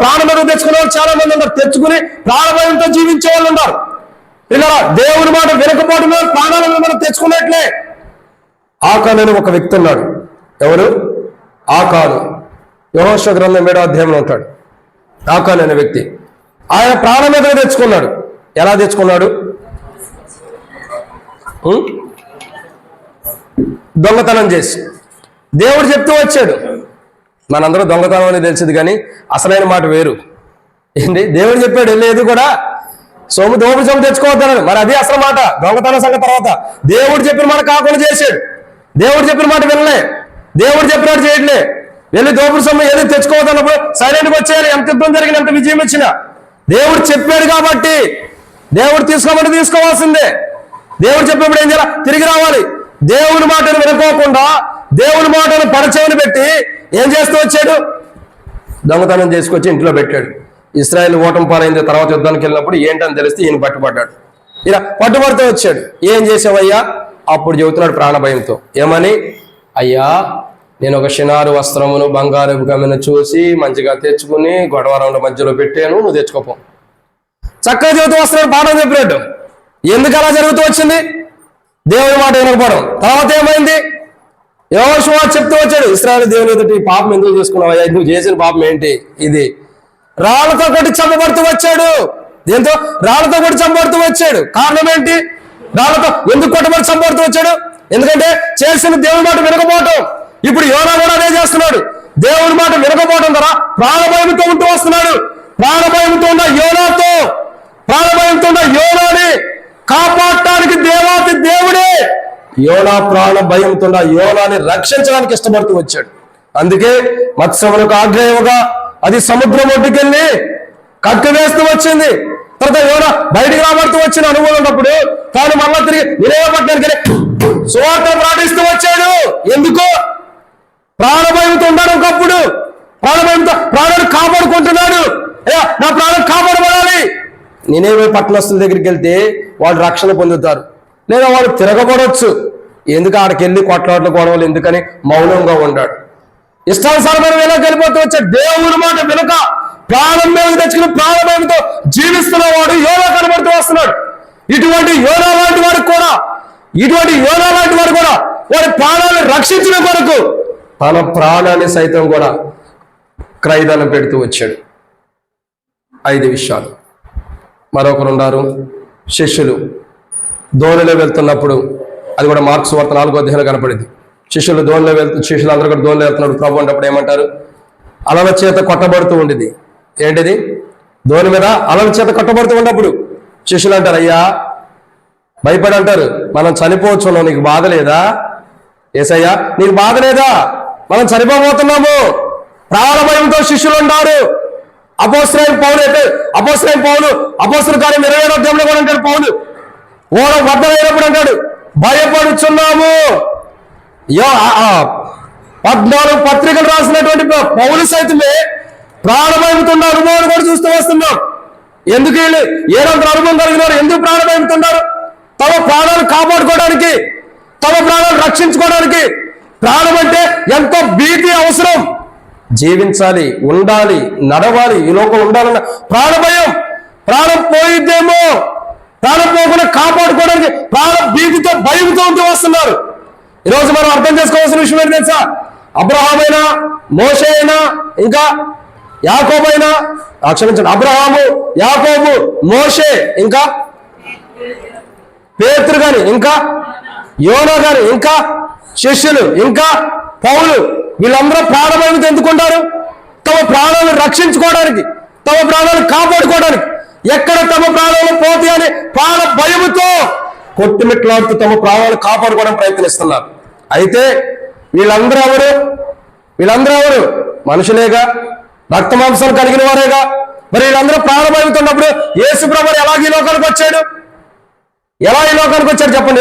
ప్రాణం మీదకి తెచ్చుకునే వాళ్ళు చాలా మంది ఉన్నారు. తెచ్చుకుని ప్రాణభయంతో జీవించే వాళ్ళు ఉన్నారు. ఇలా దేవుని మాట వినకపోవడమే ప్రాణాల మీద తెచ్చుకున్నట్లే. ఆకాను అని ఒక వ్యక్తి ఉన్నాడు. ఎవరు? ఆకాను. యెహోషువ గ్రంథం 7వ అధ్యాయంలో ఉంటాడు. ఆకాను అనే వ్యక్తి ఆయన ప్రాణం మీద తెచ్చుకున్నాడు. ఎలా తెచ్చుకున్నాడు? దొంగతనం చేసి. దేవుడు చెప్తూ వచ్చాడు. మనందరూ దొంగతనం అని తెలిసింది, కానీ అసలైన మాట వేరు. ఏంటి? దేవుడు చెప్పాడు వెళ్ళేది కూడా దోపుడు సొమ్ము తెచ్చుకోవద్దన్నాడు. మరి అది అసలు మాట. దొంగతనం సంగతి తర్వాత. దేవుడు చెప్పిన మాట కాకుండా చేశాడు. దేవుడు చెప్పిన మాట వినలే, దేవుడు చెప్పినట్టు చేయట్లే. వెళ్ళి దోపుడు సొమ్ము ఏది తెచ్చుకోవద్దన్నప్పుడు సైలెంట్గా వచ్చేయాలి. ఎంత యుద్ధం జరిగిన, ఎంత విజయం వచ్చినా దేవుడు చెప్పాడు కాబట్టి దేవుడు తీసుకోమంటే తీసుకోవాల్సిందే. దేవుడు చెప్పినప్పుడు ఏం చేయాలి? తిరిగి రావాలి. దేవుని మాటను వినుకోకుండా దేవుని మాటను పరిచయం పెట్టి ఏం చేస్తూ వచ్చాడు? దొంగతనం చేసుకొచ్చి ఇంట్లో పెట్టాడు. ఇశ్రాయేల్ ఓటమి పాలైంది. తర్వాత యుద్ధానికి వెళ్ళినప్పుడు ఏంటని తెలిస్తే ఈయన పట్టుబడ్డాడు. ఇలా పట్టుబడుతూ వచ్చాడు. ఏం చేసావయ్యా? అప్పుడు చెబుతున్నాడు ప్రాణభయంతో. ఏమని? అయ్యా, నేను ఒక షినారు వస్త్రమును బంగారు గమ్మెను చూసి మంచిగా తెచ్చుకుని గొడవరంలో మధ్యలో పెట్టాను, నువ్వు తెచ్చుకోపో. చక్కగా చెబుతూ వస్తున్నాడు, పాఠం చెప్పినట్టు. ఎందుకు అలా జరుగుతూ వచ్చింది? దేవుని మాట వినకపోవడం. తర్వాత ఏమైంది? యెహోషువ చెప్తూ వచ్చాడు, ఇశ్రాయేలు దేవుని ఎదుటి పాపం ఎందుకు చేసుకున్నావయ్యా? నువ్వు చేసిన పాపం ఏంటి? ఇది రాళ్లతో కొట్టి చంపబడుతూ వచ్చాడు. దీంతో రాళ్లతో కొట్టి చంపబడుతూ వచ్చాడు. కారణం ఏంటి? రాళ్లతో ఎందుకు కొట్టబడి చంపబడుతూ వచ్చాడు? ఎందుకంటే చేసిన దేవుని మాట వినకపోవటం. ఇప్పుడు యోనా కూడా అదే చేస్తున్నాడు. దేవుని మాట వినకపోవడం ద్వారా ప్రాణభయంతో ఉంటూ వస్తున్నాడు. ప్రాణభయంతో ఉన్న యోనాతో, ప్రాణభయంతో ఉన్న యోనాని కాపాడటానికి దేవాతి దేవుడే యోనా ప్రాణ భయంతో ఉన్న యోనాని రక్షించడానికి ఇష్టపడుతూ వచ్చాడు. అందుకే మత్స్యములకు ఆగ్నేయముగా అది సముద్రం ఒడ్డుకెళ్ళి కక్కు వేస్తూ వచ్చింది. తర్వాత యోనా బయటికి రాబడుతూ వచ్చిన అనుభవం ఉన్నప్పుడు తాను మళ్ళా తిరిగి నిలయపట్టడానికి సువార్త ప్రకటిస్తూ వచ్చాడు. ఎందుకు? ప్రాణభయంతో ఉన్నాడు. ఒకప్పుడు ప్రాణభయంతో ప్రాణాన్ని కాపాడుకుంటున్నాడు. అయ్యా, నా ప్రాణం కాపాడబడాలి. నినేవే పట్టణస్తుల దగ్గరికి వెళ్తే వాళ్ళు రక్షణ పొందుతారు, లేదా వాళ్ళు తిరగబడవచ్చు. ఎందుకు ఆడికి వెళ్ళి కొట్లాట్లు గొడవలు ఎందుకని మౌనంగా ఉన్నాడు. ఇష్టానుసారమైన వేళకి వెళ్ళిపోతూ వచ్చాడు. దేవుని మాట వినక ప్రాణం మీద తెచ్చుకుని ప్రాణభయంతో జీవిస్తున్న వాడు యోనా కనబడుతూ వస్తున్నాడు. ఇటువంటి యోనా లాంటి వాడు కూడా వాడి ప్రాణాలను రక్షించిన కొరకు తన ప్రాణాన్ని సైతం కూడా క్రయదానం పెడుతూ వచ్చాడు. 5 విషయాలు. మరొకరు ఉన్నారు, శిష్యులు దోణిలో వెళ్తున్నప్పుడు, అది కూడా మార్క్స్ వార్త 4వ అధ్యాయంలో కనపడింది. శిష్యులందరూ కూడా దోణిలో వెళ్తున్నప్పుడు ప్రభు అన్నప్పుడు ఏమంటారు? అలల చేత కొట్టబడుతూ ఉండేది. ఏంటిది? దోణి మీద అలల చేత కొట్టబడుతూ ఉన్నప్పుడు శిష్యులు అంటారు, అయ్యా భయపడి అంటారు, మనం చనిపోవచ్చు, నీకు బాధ లేదా? యేసయ్యా నీకు బాధ లేదా? మనం చనిపోబోతున్నాము. ప్రాణభయంతో శిష్యులు ఉన్నారు. అపోస్తలుడైన పౌలు అపోస్తల కార్యం 20వ అధ్యాయంలో కూడా అంటాడు. పౌలు ఓడ వద్దలైనప్పుడు అంటాడు, భయపడుచున్నాము. 14 పత్రికలు రాసినటువంటి పౌలు సైతమే ప్రాణభయంతో ఉన్న అనుభవాన్ని కూడా చూస్తూ వస్తున్నాం. ఎందుకు వీళ్ళు ఏదంతా అనుభవం కలిగిన వారు ఎందుకు ప్రాణభయంతో ఉన్నారు? తమ ప్రాణాలు కాపాడుకోవడానికి, తమ ప్రాణాలు రక్షించుకోవడానికి. ప్రాణం అంటే ఎంతో భీతి అవసరం. జీవించాలి, ఉండాలి, నడవాలి, ఈ లోకం ఉండాలన్న ప్రాణభయం. ప్రాణం పోయిద్దేమో, ప్రాణం పోకుండా కాపాడుకోవడానికి ప్రాణ భీతితో భయంతో ఉంటూ వస్తున్నారు. ఈరోజు మనం అర్థం చేసుకోవాల్సిన విషయం ఏంటి తెలుసా? అబ్రహాం అయినా, మోషే అయినా, ఇంకా యాకోబు అయినా, క్షమించండి, అబ్రహాము, యాకోబు, మోషే, ఇంకా పేతురు గాని, ఇంకా యోనా గాని, ఇంకా శిష్యులు, ఇంకా పౌలు, వీళ్ళందరూ ప్రాణభయంతో ఎందుకుంటారు? తమ ప్రాణాలను రక్షించుకోవడానికి, తమ ప్రాణాలను కాపాడుకోవడానికి. ఎక్కడ తమ ప్రాణాలు పోతే అని ప్రాణ భయముతో కొట్టుమిట్లాడుతూ తమ ప్రాణాలను కాపాడుకోవడానికి ప్రయత్నిస్తున్నారు. అయితే వీళ్ళందరూ ఎవరు? మనుషులేగా. రక్త మాంసాలు కలిగిన వారేగా. మరి వీళ్ళందరూ ప్రాణభయంతో ఉన్నప్పుడు యేసుప్రభు ఎలా ఈ లోకానికి వచ్చాడు? ఎలా ఈ లోకానికి వచ్చాడు చెప్పండి?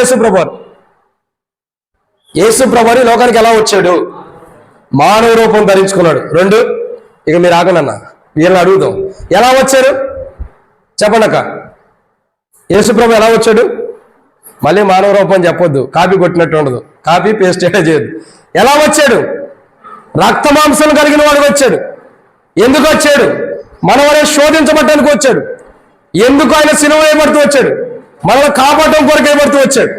యేసుప్రభు ఈ లోకానికి ఎలా వచ్చాడు? మానవ రూపం ధరించుకున్నాడు. 2, ఇక మీరు ఆగండి అన్న, వీళ్ళని అడుగుదాం, ఎలా వచ్చారు చెప్పండి అక్క. యేసుప్రభు ఎలా వచ్చాడు? మళ్ళీ మానవ రూపం చెప్పొద్దు, కాపీ కొట్టినట్టు ఉండదు, కాపీ పేస్ట్ చేయదు. ఎలా వచ్చాడు? రక్త మాంసం కలిగిన వాడికి వచ్చాడు. ఎందుకు వచ్చాడు? మనవరే శోధించబడ్డానికి వచ్చాడు. ఎందుకు ఆయన సిలువ వేయబడుతూ వచ్చాడు? మనల్ని కాపాడటం కొరకు వేయబడుతూ వచ్చాడు.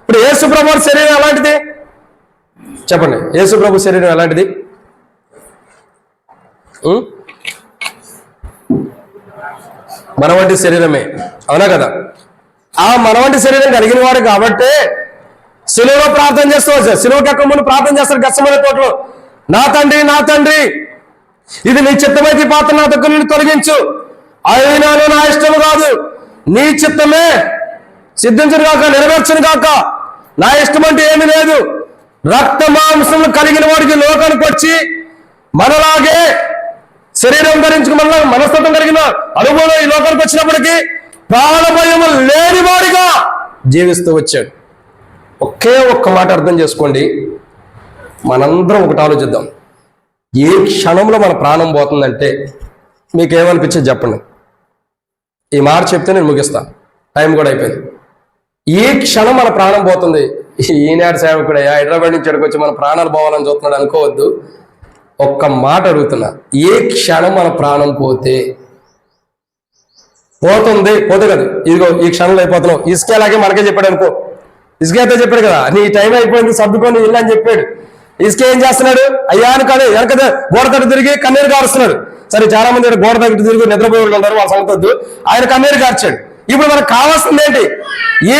ఇప్పుడు యేసుప్రభు శరీరం ఎలాంటిది చెప్పండి? యేసుప్రభు శరీరం ఎలాంటిది? మన వంటి శరీరమే, అవునా కదా? ఆ మన వంటి శరీరం కలిగిన వాడు కాబట్టి సిలువలో ప్రార్థన చేస్తూ వచ్చారు. సిలువకి ఎక్క ముందు ప్రార్థన చేస్తారు గెత్సేమనే తోటలో, నా తండ్రి, నా తండ్రి, ఇది నీ చిత్తమైతే ఈ పాత్ర నా దగ్గర నుండి తొలగించు, అయినాను నా ఇష్టము కాదు, నీ చిత్తమే సిద్ధించను కాక, నెరవేర్చను కాక, నా ఇష్టం అంటే ఏమీ లేదు. రక్త మాంసం కలిగిన వాడికి లోకానికి వచ్చి మనలాగే శరీరం ధరించుకు మన మనస్తత్వం కలిగిన అనుభవం ఈ లోకానికి వచ్చినప్పటికీ ప్రాణభయం లేని వాడిగా జీవిస్తూ వచ్చాడు. ఒకే ఒక్క మాట అర్థం చేసుకోండి, మనందరం ఒకటి ఆలోచిద్దాం. ఏ క్షణంలో మన ప్రాణం పోతుందంటే మీకేమనిపించేది చెప్పండి? ఈ మాట చెప్తే నేను ముగిస్తాను, టైం కూడా అయిపోయింది. ఏ క్షణం మన ప్రాణం పోతుంది? ఈనాడు సేవకుడు హైదరాబాద్ నుంచి ఇక్కడికి వచ్చి మన ప్రాణాలు పోవాలని చూస్తున్నాడు అనుకోవద్దు. ఒక్క మాట అడుగుతున్నా, ఏ క్షణం మన ప్రాణం పోతే పోతే కదా, ఇదిగో ఈ క్షణంలో అయిపోతున్నావు. ఇసుకే అలాగే మనకే చెప్పాడు అనుకో, ఇసుకే అయితే చెప్పాడు కదా, నీ టైం అయిపోయింది సర్దుకొని ఇల్లు అని చెప్పాడు. ఇసుకే ఏం చేస్తున్నాడు? అయ్యా అని కాదు, వెనక గోడ తట్టు తిరిగి కన్నీరు కారుస్తున్నాడు. సరే, చాలా మంది గోడ తట్టు తిరిగి నిద్రపోయి ఉంటారు, వాళ్ళ సంగతి. ఆయన కన్నీరు కార్చాడు. ఇప్పుడు మనకు కావాల్సింది ఏంటి? ఈ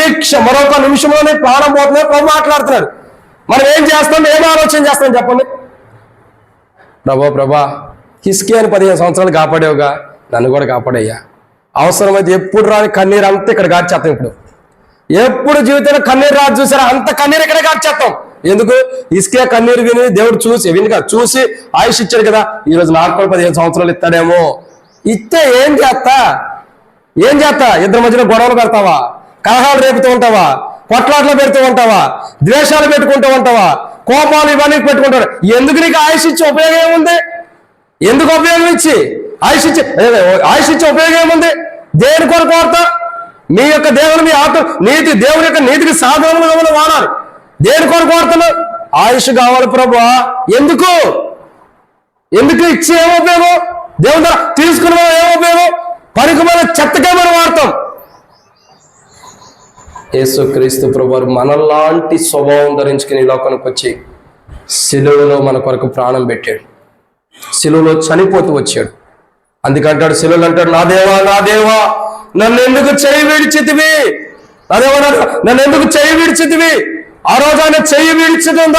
మరొక నిమిషంలోనే ప్రాణం పోతుందని ప్రభు మాట్లాడుతున్నాడు. మనం ఏం చేస్తాం? ఏం ఆలోచన చేస్తాం చెప్పండి? ప్రభా, హిస్కియాని 15 సంవత్సరాలు కాపాడేవుగా, నన్ను కూడా కాపాడయ్యా. అవసరమైతే ఎప్పుడు రాని కన్నీరు అంతా ఇక్కడ గాడ్చేస్తాం. ఇప్పుడు ఎప్పుడు జీవితంలో కన్నీరు రాదు చూసారా, అంత కన్నీరు ఇక్కడే గాడ్చేస్తాం. ఎందుకు? ఇసుకే కన్నీరు విని దేవుడు చూసి ఆయుష్ ఇచ్చాడు కదా, ఈరోజు నాకు కూడా 15 సంవత్సరాలు ఇస్తాడేమో. ఇస్తే ఏం చేస్తా? ఇద్దరి మధ్యలో గొడవలు పెడతావా? కలహాలు రేపుతూ ఉంటావా? కొట్లాట్లు పెడుతూ ఉంటావా? ద్వేషాలు పెట్టుకుంటూ ఉంటావా? కోపాలు ఇవన్నీ పెట్టుకుంటారు. ఎందుకు నీకు ఆయుష్ ఇచ్చే ఉపయోగం ఏముంది? ఎందుకు ఉపయోగం ఇచ్చి ఆయుష్ ఇచ్చే ఉపయోగం ఏముంది? దేని కొరకు వాడతా? మీ యొక్క దేవుని, మీ ఆత్మ నీతి, దేవుని యొక్క నీతికి సాధనములు వాడాలి. దేని కొరకు వాడుతున్నావు? ఆయుష్ కావాలి ప్రభువా. ఎందుకు ఇచ్చి ఏమో ఉపయోగం? దేవుని ద్వారా తీసుకున్న ఏమో ఉపయోగం? పనికిమైన చెత్తగా మనం వాడతాం. యేసుక్రీస్తు ప్రభువారు మనలాంటి స్వభావం ధరించుకుని లోకానికి వచ్చి సిలువలో మన కొరకు ప్రాణం పెట్టాడు. సిలువలో చనిపోతూ వచ్చాడు. అందుకంటాడు, సిలువలు అంటాడు, నా దేవా నన్ను ఎందుకు చెయ్యి విడిచితివి? నన్ను ఎందుకు చెయ్యి విడిచితివి? ఆ రోజు ఆయన చెయ్యి విడిచడం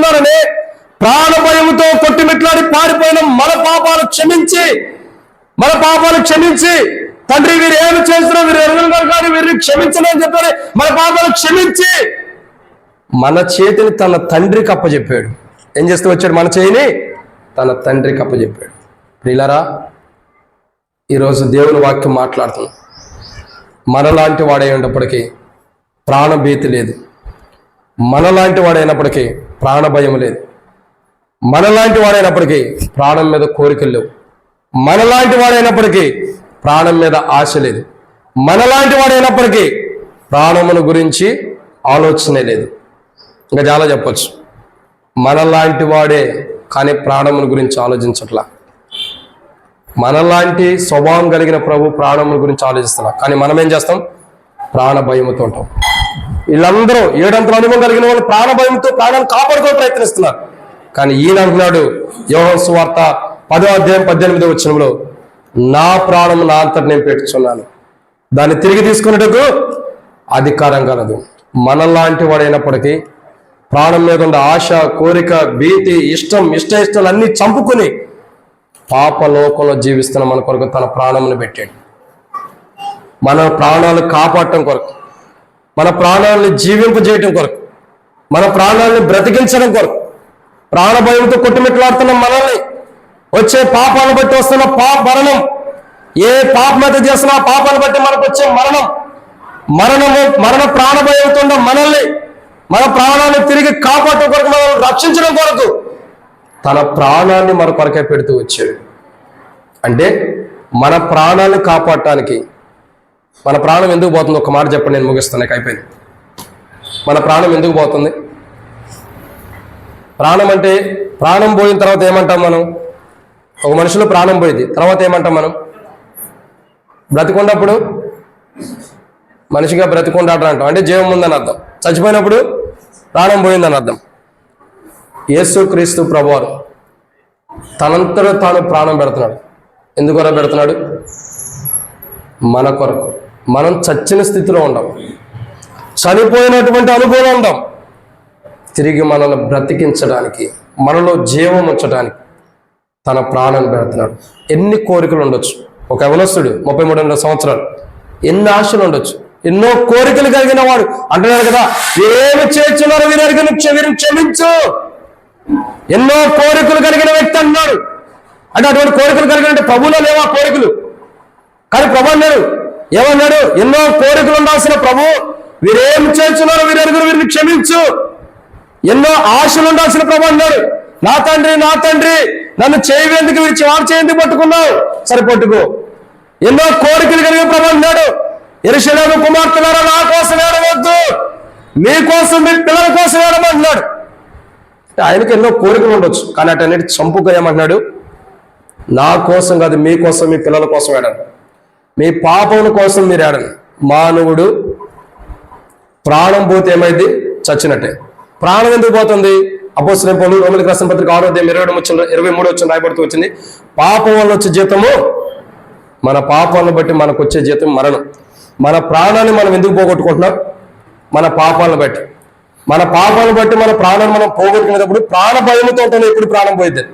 ద్వారానే ప్రాణ భయముతో కొట్టుమిట్లాడి పారిపోయిన మన పాపాలు క్షమించి తండ్రి, వీరు ఏమి చేస్తున్నా, వీరు ఎరుగున్నారు కానీ వీరిని క్షమించలేని చెప్పారు. మన పాపాలు క్షమించి మన చేతిని తన తండ్రికి అప్పచెప్పాడు. ఏం చేస్తూ వచ్చాడు? మన చేయిని తన తండ్రికి అప్పచెప్పాడు. ప్రియులారా, ఈరోజు దేవుని వాక్యం మాట్లాడుతున్నాం. మనలాంటి వాడైనప్పటికీ ప్రాణభీతి లేదు, మనలాంటి వాడైనప్పటికీ ప్రాణ భయం లేదు, మనలాంటి వాడైనప్పటికీ ప్రాణం మీద కోరికలు లేవు, మనలాంటి వాడైనప్పటికీ ప్రాణం మీద ఆశ లేదు, మనలాంటి వాడైనప్పటికీ ప్రాణమును గురించి ఆలోచనే లేదు. ఇంకా చాలా చెప్పచ్చు. మనలాంటి వాడే కానీ ప్రాణముల గురించి ఆలోచించట్లా. మనలాంటి స్వభావం కలిగిన ప్రభు ప్రాణముల గురించి ఆలోచిస్తున్నా, కానీ మనం ఏం చేస్తాం? ప్రాణ భయముతో ఉంటాం. వీళ్ళందరూ 7 అనుభవం కలిగిన వాళ్ళు ప్రాణ భయంతో ప్రాణాన్ని కాపాడుకో ప్రయత్నిస్తున్నారు. కానీ ఈయన అంటున్నాడు, యోహాను సువార్త 10వ అధ్యాయం 18వ వచనంలో, నా ప్రాణము నా అంతట నేను పెట్టుచున్నాను, దాన్ని తిరిగి తీసుకున్నట్టుకు అధికారం కలదు. మనలాంటి వాడైనప్పటికీ ప్రాణం మీద ఉన్న ఆశ, కోరిక, భీతి, ఇష్టాలు అన్ని చంపుకుని పాపలోకంలో జీవిస్తున్న మన కొరకు తన ప్రాణమును పెట్టాడు. మన ప్రాణాలు కాపాడటం కొరకు, మన ప్రాణాలను జీవింపజేయటం కొరకు, మన ప్రాణాలను బ్రతికించడం కొరకు ప్రాణభయంతో కొట్టుమిట్లాడుతున్న మనల్ని, వచ్చే పాపాలను బట్టి వస్తున్న మరణం, ఏ పాపం అయితే చేస్తున్నా పాపాలను బట్టి మనకు వచ్చే మరణ ప్రాణభయంతో ఉన్న మనల్ని, మన ప్రాణాన్ని తిరిగి కాపాడటం కొరకు, మనల్ని రక్షించడం కొరకు తన ప్రాణాన్ని మన కొరకే పెడుతూ వచ్చాడు. అంటే మన ప్రాణాన్ని కాపాడటానికి, మన ప్రాణం ఎందుకు పోతుంది? ఒక మాట చెప్పండి, నేను ముగిస్తాను, నాకు అయిపోయింది. మన ప్రాణం ఎందుకు పోతుంది? ప్రాణం అంటే, ప్రాణం పోయిన తర్వాత ఏమంటాం మనం? ఒక మనిషిలో ప్రాణం పోయింది, తర్వాత ఏమంటాం మనం? బ్రతికున్నప్పుడు మనిషిగా బ్రతికుండాట అంటాం, అంటే జీవం ఉందని అర్థం. చచ్చిపోయినప్పుడు ప్రాణం పోయిందని అర్థం. యేసుక్రీస్తు ప్రభువారు తనంతలో తాను ప్రాణం పెడుతున్నాడు. ఎందుకొరకు పెడుతున్నాడు? మన కొరకు. మనం చచ్చిన స్థితిలో ఉండం, చనిపోయినటువంటి అనుభవం ఉండం, తిరిగి మనల్ని బ్రతికించడానికి, మనలో జీవం ఉంచడానికి తన ప్రాణాన్ని పెడుతున్నాడు. ఎన్ని కోరికలు ఉండొచ్చు. ఒక యవనస్తుడు 33 సంవత్సరాలు, ఎన్ని ఆశలు ఉండొచ్చు, ఎన్నో కోరికలు కలిగిన వాడు అంటున్నాడు కదా, ఏమి చేస్తున్నారో వీరిని క్షమించు. ఎన్నో కోరికలు కలిగిన వ్యక్తి అంటున్నాడు. అంటే అటువంటి కోరికలు కలిగిన ప్రభువులో లేవా కోరికలు? కానీ ప్రభు అన్నాడు, ఏమన్నాడు? ఎన్నో కోరికలు ఉండాల్సిన ప్రభు, వీరేం చేస్తున్నారో వీరిని క్షమించు. ఎన్నో ఆశలు ఉండాల్సిన ప్రభు అన్నాడు, నా తండ్రి నన్ను చేయవేందుకు విడిచి వారు చేయందుకు పట్టుకున్నావు, సరే పట్టుకో. ఎన్నో కోరికలు కలిగిన ప్రభు అన్నాడు, యెరూషలేము కుమార్తెలారా నా కోసం ఏడవద్దు, మీకోసం, మీ పిల్లల కోసం ఏడమంటున్నాడు. ఆయనకి ఎన్నో కోరికలు ఉండొచ్చు, కానీ అటన్నిటి చంపుగా ఏమంటున్నాడు? నా కోసం కాదు, మీకోసం, మీ పిల్లల కోసం ఏడండి, మీ పాపముల కోసం మీరు ఏడండి. మానవుడు ప్రాణం పోతే ఏమైంది? చచ్చినట్టే. ప్రాణం ఎందుకు పోతుంది? అపోస్తలుడైన పౌలు రోమీయులకు రాసిన పత్రిక 6:23 రాయబడుతూ వచ్చింది, పాపం వల్ల వచ్చే జీతము, మన పాపాలను బట్టి మనకు వచ్చే జీతం మరణం. మన ప్రాణాన్ని మనం ఎందుకు పోగొట్టుకుంటున్నాం? మన పాపాలను బట్టి. మన పాపాలను బట్టి మన ప్రాణాన్ని మనం పోగొట్టుకునేటప్పుడు ప్రాణ భయముతో ఉంటాం. ఎప్పుడు ప్రాణం పోయిద్ది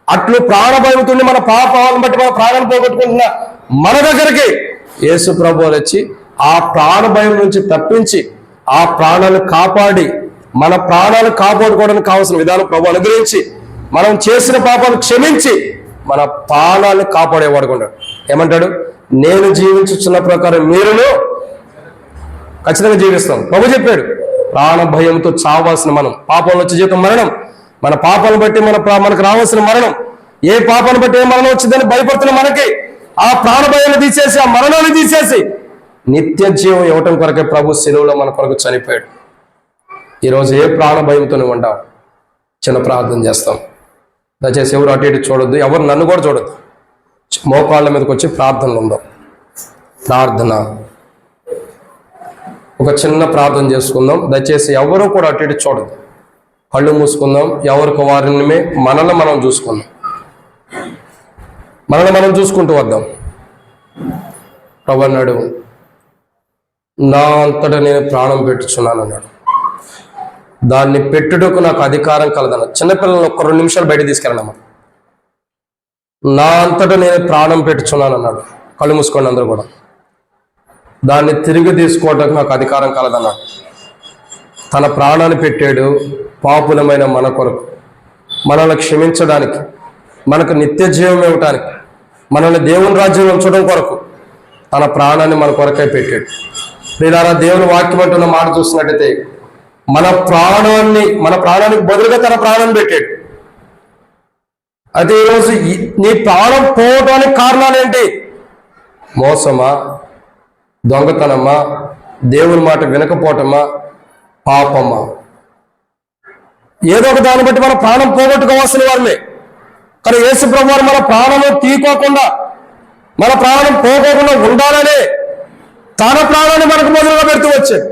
అట్లు ప్రాణ భయముతో మన పాపాలను బట్టి మన ప్రాణాన్ని పోగొట్టుకుంటున్నా మన దగ్గరికి యేసు ప్రభువు వచ్చి ఆ ప్రాణ భయం నుంచి తప్పించి ఆ ప్రాణాలను కాపాడి, మన ప్రాణాలు కాపాడుకోవడానికి కావాల్సిన విధానం ప్రభు అనుగ్రహించి, మనం చేసిన పాపాలు క్షమించి మన ప్రాణాలను కాపాడేవాడు కొన్నాడు. ఏమంటాడు? నేను జీవించుచున్న ప్రకారం మీరును ఖచ్చితంగా జీవిస్తాం. ప్రభు చెప్పాడు, ప్రాణ భయంతో చావాల్సిన మనం, పాపంలో వచ్చే జీవితం మరణం, మన పాపాలను బట్టి మనకు రావాల్సిన మరణం, ఏ పాపాన్ని బట్టి ఏ మరణం వచ్చిందని భయపడుతున్న మనకి ఆ ప్రాణ భయాన్ని తీసేసి, ఆ మరణాన్ని తీసేసి నిత్య జీవం ఇవ్వటం కొరకే ప్రభు శిలువలో మన కొరకు చనిపోయాడు. ఈరోజు ఏ ప్రాణ భయంతో నువ్వు ఉంటావు? చిన్న ప్రార్థన చేస్తాం. దయచేసి ఎవరు అటు ఇటు చూడొద్దు, ఎవరు నన్ను కూడా చూడొద్దు. మోకాళ్ళ మీదకి వచ్చి ప్రార్థనలు ఉందాం. ప్రార్థన, ఒక చిన్న ప్రార్థన చేసుకుందాం. దయచేసి ఎవరు కూడా అటు ఇటు చూడదు, కళ్ళు మూసుకుందాం. ఎవరికి వారిని మనల్ని మనం చూసుకుందాం, మనల్ని మనం చూసుకుంటూ వద్దాం. ప్రభు అన్నాడు, నా అంతటా నేను ప్రాణం పెట్టుచున్నాను అన్నాడు. దాన్ని పెట్టుటకు నాకు అధికారం కలదన్నాడు. చిన్నపిల్లలను ఒక 2 నిమిషాలు బయట తీసుకెళ్ళనమ్మా. నా అంతటా నేను ప్రాణం పెట్టుచున్నాను అన్నాడు. కళ్ళు మూసుకోండి అందరూ కూడా. దాన్ని తిరిగి తీసుకోవడానికి నాకు అధికారం కలదన్నాడు. తన ప్రాణాన్ని పెట్టాడు పాపులమైన మన కొరకు, మనల్ని క్షమించడానికి, మనకు నిత్య జీవం ఇవ్వటానికి, మనల్ని దేవుని రాజ్యం ఉంచడం కొరకు తన ప్రాణాన్ని మన కొరకై పెట్టాడు. ప్రియులారా, దేవుని వాక్యం అంటున్న మాట చూసినట్టయితే మన ప్రాణానికి బదులుగా తన ప్రాణాన్ని పెట్టాడు. అయితే ఈరోజు నీ ప్రాణం పోవటానికి కారణాలు ఏంటి? మోసమా, దొంగతనమా, దేవుని మాట వినకపోవటమా, పాపమా? ఏదో ఒక దాన్ని బట్టి మన ప్రాణం పోగొట్టుకోవాల్సిన వాళ్ళే. కానీ యేసు ప్రభువు వారు మన ప్రాణము తీకోకుండా, మన ప్రాణం పోకోకుండా ఉండాలనే తన ప్రాణాన్ని మనకు బదులుగా పెడుతూ వచ్చాడు.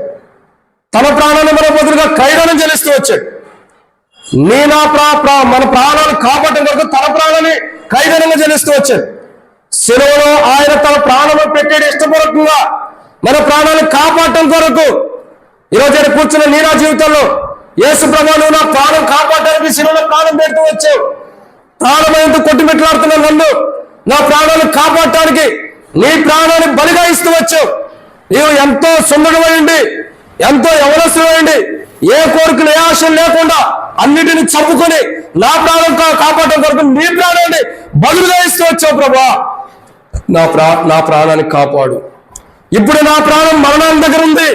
తన ప్రాణాన్ని మనకు బదులుగా క్రయధనం చెల్లిస్తూ వచ్చాడు. మన ప్రాణాలు కాపాడటం కొరకు తన ప్రాణాన్ని క్రయధనంగా చెల్లిస్తూ వచ్చాడు. శిలువలో ఆయన తన ప్రాణము పెట్టాడు ఇష్టపూర్వకంగా మన ప్రాణాలను కాపాడటం కొరకు. ఈరోజు కూర్చున్న నీనా జీవితంలో యేసు ప్రభువు నా ప్రాణం కాపాడటానికి శిలువలో ప్రాణం పెడుతూ వచ్చావు. ప్రాణమైనందుకు కొట్టుమిట్లాడుతున్న నన్ను నా ప్రాణాలను కాపాడటానికి నీ ప్రాణాన్ని బలిగా ఇస్తూ వచ్చావు. నీవు ఎంతో సుందరమైంది, ఎంతో యవనస్తుమైంది, ఏ కోరికలు ఏ ఆశలు లేకుండా అన్నిటిని చంపుకొని నా ప్రాణం కాపాడటం కొరకు నీ ప్రాణాన్ని బదులుగా ఇస్తూ వచ్చావు ప్రభా. నా ప్రాణాన్ని కాపాడు. ఇప్పుడు నా ప్రాణం మరణాల దగ్గర ఉంది.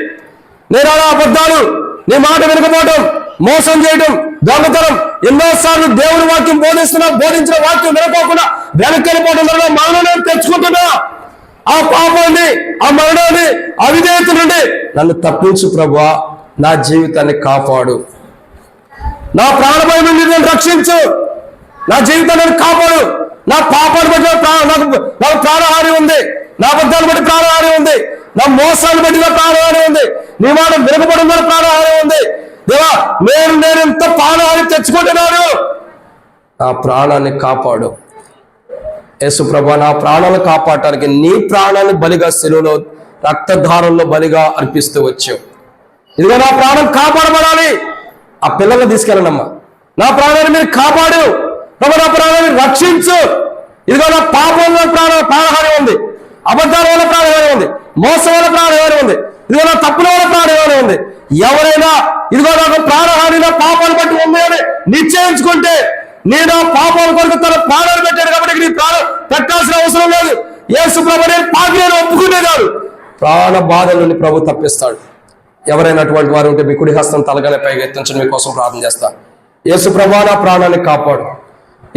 నేను అలా అబద్ధాలు, నీ మాట వినకపోవటం, మోసం చేయటం, దొంగతనం, ఎన్నోసార్లు దేవుని వాక్యం బోధించిన వాక్యం వినకోకుండా వెనక్కి వెళ్ళిపోవడం వల్ల మరణం నేను తెచ్చుకుంటున్నా. ఆ పాపాన్ని, ఆ మరణాన్ని, అవిధేయత నుండి నన్ను తప్పించు ప్రభువా. నా జీవితాన్ని కాపాడు. నా ప్రాణభయం నుండి నన్ను రక్షించు. నా జీవితాన్ని కాపాడు. నా పాపాన్ని బట్టి నాకు ప్రాణహాని ఉంది. నా అబద్ధాన్ని బట్టి ప్రాణహాని ఉంది. నా మోసాన్ని బట్టి నా ప్రాణహాని ఉంది. నీ మాట వినకపోవడం వల్ల ప్రాణహాని ఉంది. దేవా, నేను ఎంత ప్రాణహాని తెచ్చుకుంటున్నాను. నా ప్రాణాన్ని కాపాడు. యేసు ప్రభా, నా ప్రాణాలను కాపాడటానికి నీ ప్రాణాన్ని బలిగా శిలువలో రక్తధారంలో బలిగా అర్పిస్తూ వచ్చావు. ఇదిగో నా ప్రాణం కాపాడబడాలి. ఆ పిల్లల్ని తీసుకెళ్ళనమ్మా. నా ప్రాణాన్ని మీరు కాపాడు ప్రభు. నా ప్రాణాన్ని రక్షించు. ఇదిగో నా పాపం వల్ల ప్రాణహాని ఉంది. అబద్ధాల వల్ల ప్రాణహాని ఉంది. మోసం వల్ల ప్రాణహాని ఉంది. ఇదిగో నా తప్పుల వల్ల ప్రాణహాని ఉంది. ఎవరైనా ఇదిగో నాకు ప్రాణహాని నా పాపాలు బట్టి ఉంది అని నిశ్చయించుకుంటే, నేను ఆ పాపాల కొరకు తన ప్రాణాలు పెట్టాడు కాబట్టి నీ ప్రాణం పెట్టాల్సిన అవసరం లేదు. యేసు ప్రభు నేను పాపిని ఒప్పుకునేదాడు. ప్రాణ బాధల నుండి ప్రభు తప్పిస్తాడు. ఎవరైనా అటువంటి వారు ఉంటే మీ కుడి హస్తం తలగానే పైగా ఎత్తించండి. మీకోసం ప్రార్థన చేస్తాను. యేసు ప్రభా, నా ప్రాణాన్ని కాపాడు.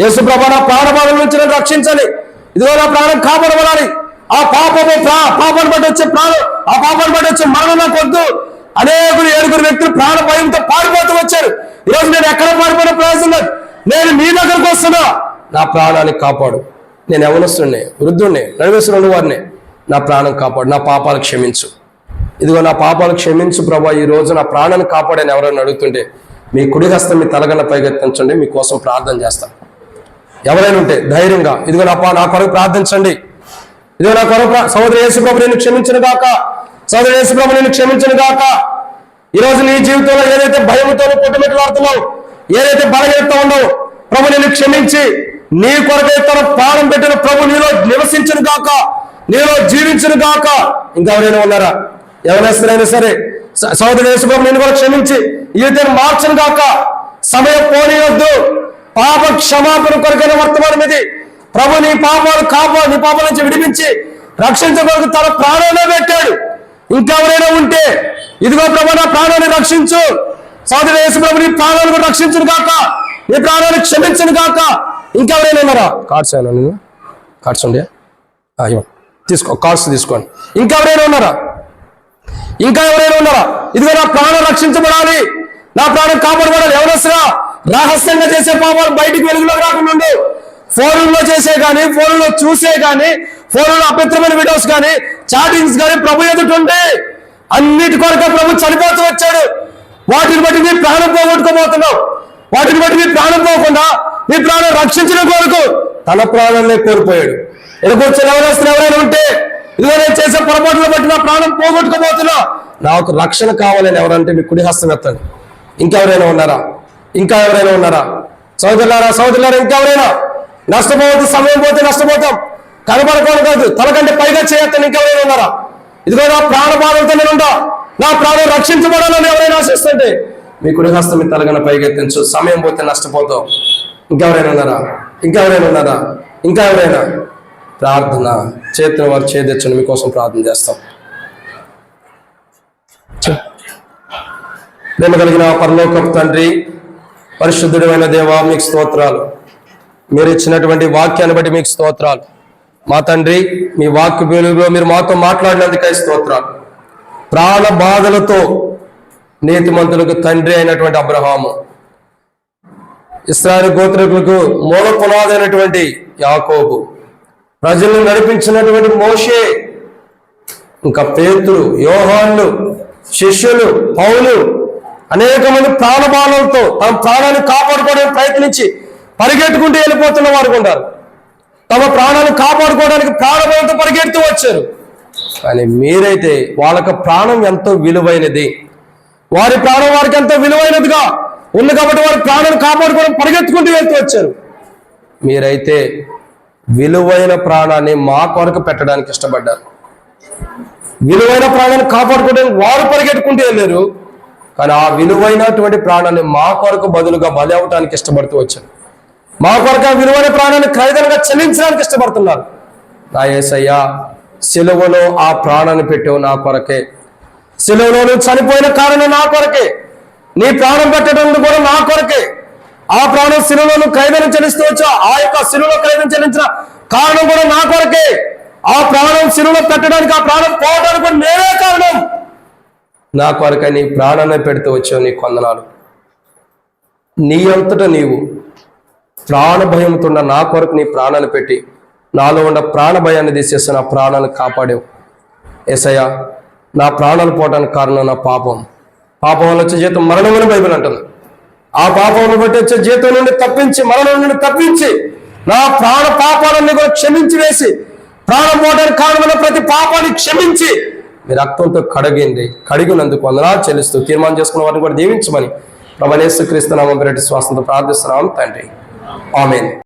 యేసు ప్రభా, నా ప్రాణ బాధల నుంచి నేను రక్షించాలి. ఇదిగో నా ప్రాణం కాపాడబడాలి. ఆ పాపాన్ని బట్టి వచ్చే ప్రాణం, ఆ పాపాన్ని బట్టి వచ్చే మరణం నాకు వద్దు. అనేకులు 7 వ్యక్తులు ప్రాణ భయంతో పారిపోతూ వచ్చారు. ఈరోజు నేను ఎక్కడ పారిపోయిన ప్రయాసం లేదు. నేను నీ దగ్గరకు వస్తున్నా. నా ప్రాణాన్ని కాపాడు. నేను యవనస్తుడిని, వృద్ధుడిని, నడివేస్తున్న వారిని. నా ప్రాణం కాపాడు. నా పాపాలు క్షమించు. ఇదిగో నా పాపాలు క్షమించు ప్రభా. ఈ రోజు నా ప్రాణాన్ని కాపాడని ఎవరైనా అడుగుతుంటే మీ కుడి హస్తం మీ తలగన్న పైకెత్తించండి. మీకోసం ప్రార్థన చేస్తాను. ఎవరైనా ఉంటే ధైర్యంగా ఇదిగో నా కొరకు ప్రార్థించండి. ఇదిగో నా కొరకు సహోదరి యేసు ప్రభు నేను క్షమించను గాక. సహోదరి యేసు ప్రభు నేను క్షమించను గాక. ఈరోజు నీ జీవితంలో ఏదైతే భయముతో పుట్టుమెట్లాడుతున్నావు, ఏదైతే బలహీనత ఉండవు, ప్రభు నేను క్షమించి నీ కొరకై తన ప్రాణం పెట్టిన ప్రభు నీలో నివసించను గాక, నీలో జీవించను గాక. ఇంకెవరైనా ఉన్నారా? ఎవరైనా సరే సహోదరి యేసు ప్రభు నేను కూడా క్షమించి ఈతను మార్చను గాక. సమయం పోనీయొద్దు. పాప క్షమాపణ కొరకైన వర్తమానం ఇది. ప్రభు నీ పాపాల నుంచి విడిపించి రక్షించడానికి తన ప్రాణాలే పెట్టాడు. ఇంకెవరైనా ఉంటే ఇదిగో ప్రభు నా ప్రాణాన్ని రక్షించు. సహోదరి యేసు ప్రభు నీ ప్రాణాలను కూడా రక్షించను గాక, నీ ప్రాణాన్ని క్షమించను గాక. ఇంకెవరైనా ఉన్నారా? కార్డ్స్ అయినా నేను కార్డ్స్ ఉండే తీసుకో, కార్డ్స్ తీసుకోండి. ఇంకెవరైనా ఉన్నారా? ఇదిగో నా ప్రాణం రక్షించబడాలి, నా ప్రాణం కాపాడబడాలి. ఎవరొస్తున్నా రహస్యంగా చేసే పాపాలు బయటికి వెలుగులోకి రాకుండా ఫోన్లో చేసే కానీ, ఫోన్లో చూసే కానీ, ఫోన్లో అపవిత్రమైన వీడియోస్ కానీ, చాటింగ్స్ కానీ ప్రభు ఎదుటుండే అన్నిటి కొరకు ప్రభు చనిపోతూ వచ్చాడు. వాటిని బట్టి నీ ప్రాణం పోగొట్టుకోబోతున్నావు. వాటిని బట్టి నీ ప్రాణం పోకుండా నీ ప్రాణం రక్షించడం కొరకు తన ప్రాణాన్ని కోల్పోయాడు. ఎదుర్కొచ్చిన ఎవరైనా ఉంటే ఇదిగో నేను చేసే పొరపాటును బట్టి నా ప్రాణం పోగొట్టుకోబోతున్నా, నాకు రక్షణ కావాలని ఎవరంటే మీ కుడి హస్తం ఎత్తండి. ఇంకెవరైనా ఉన్నారా? సోదరులారా ఇంకెవరైనా? నష్టపోవద్దు. సమయం పోతే నష్టపోతాం. కనబడకూడదు కాదు, తనకంటే పైగా చేయొద్దని ఇంకెవరైనా ఉన్నారా? ఇదిగో నా ప్రాణ బాధలతో నేనుండా, నా ప్రాణం రక్షించబడాలని ఎవరైనా ఆశిస్తుంటే మీ కుడి హస్తం మీ తలగన పైగా ఎత్తించు. సమయం పోతే నష్టపోతాం. ఇంకెవరైనా ఉన్నారా? ఇంకా ఎవరైనా? ప్రార్థన చేతుల వారు చేదెచ్చండి. మీకోసం ప్రార్థన చేస్తాం. ప్రేమ కలిగిన పరలోకపు తండ్రి, పరిశుద్ధుడైన దేవా, మీకు స్తోత్రాలు. మీరు ఇచ్చినటువంటి వాక్యాన్ని బట్టి మీకు స్తోత్రాలు. మా తండ్రి, మీ వాక్య వెలుగులో మీరు మాతో మాట్లాడినందుకై స్తోత్రాలు. ప్రాణ బాధలతో నీతిమంతులకు తండ్రి అయినటువంటి అబ్రహాము, ఇశ్రాయేలు గోత్రికులకు మూల పునాది అయినటువంటి యాకోబు, ప్రజలను నడిపించినటువంటి మోషే, ఇంకా పేతురు, యోహాన్లు, శిష్యులు, పౌలు, అనేక మంది ప్రాణబాధలతో తమ ప్రాణాన్ని కాపాడుకోవడానికి ప్రయత్నించి పరిగెట్టుకుంటూ వెళ్ళిపోతున్న వారు ఉన్నారు. తమ ప్రాణాన్ని కాపాడుకోవడానికి ప్రాణభయంతో పరిగెడుతూ వచ్చారు. కానీ మీరైతే వాళ్ళకి ప్రాణం ఎంతో విలువైనది, వారి ప్రాణం వారికి ఎంతో విలువైనదిగా ఉంది కాబట్టి వారి ప్రాణాన్ని కాపాడుకోవడం పరిగెత్తుకుంటూ వెళ్తూ వచ్చారు. మీరైతే విలువైన ప్రాణాన్ని మా కొరకు పెట్టడానికి ఇష్టపడ్డారు. విలువైన ప్రాణాన్ని కాపాడుకోవడానికి వారు పరిగెట్టుకుంటూ వెళ్ళారు. కానీ ఆ విలువైనటువంటి ప్రాణాన్ని మా కొరకు బదులుగా బలి అవటానికి ఇష్టపడుతూ వచ్చాను. మా కొరకు ఆ విలువైన ప్రాణాన్ని ఖరీదనగా చెల్లించడానికి ఇష్టపడుతున్నారు. నా యేసయ్యా, సిలువలో ఆ ప్రాణాన్ని పెట్టావు నా కొరకే. సిలువలో నువ్వు చనిపోయిన కారణం నా కొరకే. నీ ప్రాణం పెట్టడం కూడా నా కొరకే. ఆ ప్రాణం సిలువలో నువ్వు ఖరీదన చెల్లిస్తూ వచ్చావు. ఆ యొక్క సిలువలో ఖరీదన చెల్లించిన కారణం కూడా నా కొరకే. ఆ ప్రాణం సిలువలో పెట్టడానికి, ఆ ప్రాణం పోవడానికి కూడా నేనే కారణం. నా కొరకే నీ ప్రాణాన్ని పెడుతూ వచ్చావు. నీ కొందనాలు. నీ అంతటా నీవు ప్రాణ భయంతో ఉన్న నా కొరకు నీ ప్రాణాన్ని పెట్టి నాలో ఉన్న ప్రాణ భయాన్ని తీసేసి నా ప్రాణాన్ని కాపాడావు. యేసయ్యా, నా ప్రాణాలు పోవడానికి కారణం నా పాపం. పాపం వల్ల వచ్చే జీతం మరణమని బైబిల్ అంటుంది. ఆ పాపంను బట్టి వచ్చే జీతం నుండి తప్పించి, మరణం నుండి తప్పించి, నా ప్రాణ పాపాలన్నీ కూడా క్షమించి వేసి, ప్రాణం పోవడానికి కారణమైన ప్రతి పాపాన్ని క్షమించి మీ రక్తంతో కడిగినందుకు వందనాలు చెల్లిస్తూ తీర్మానం చేసుకున్న వారిని కూడా దీవించమని ప్రభువైన యేసుక్రీస్తు నామమున శ్వాసంతో ప్రార్థిస్తున్నాం తండ్రి. ఆమేన్.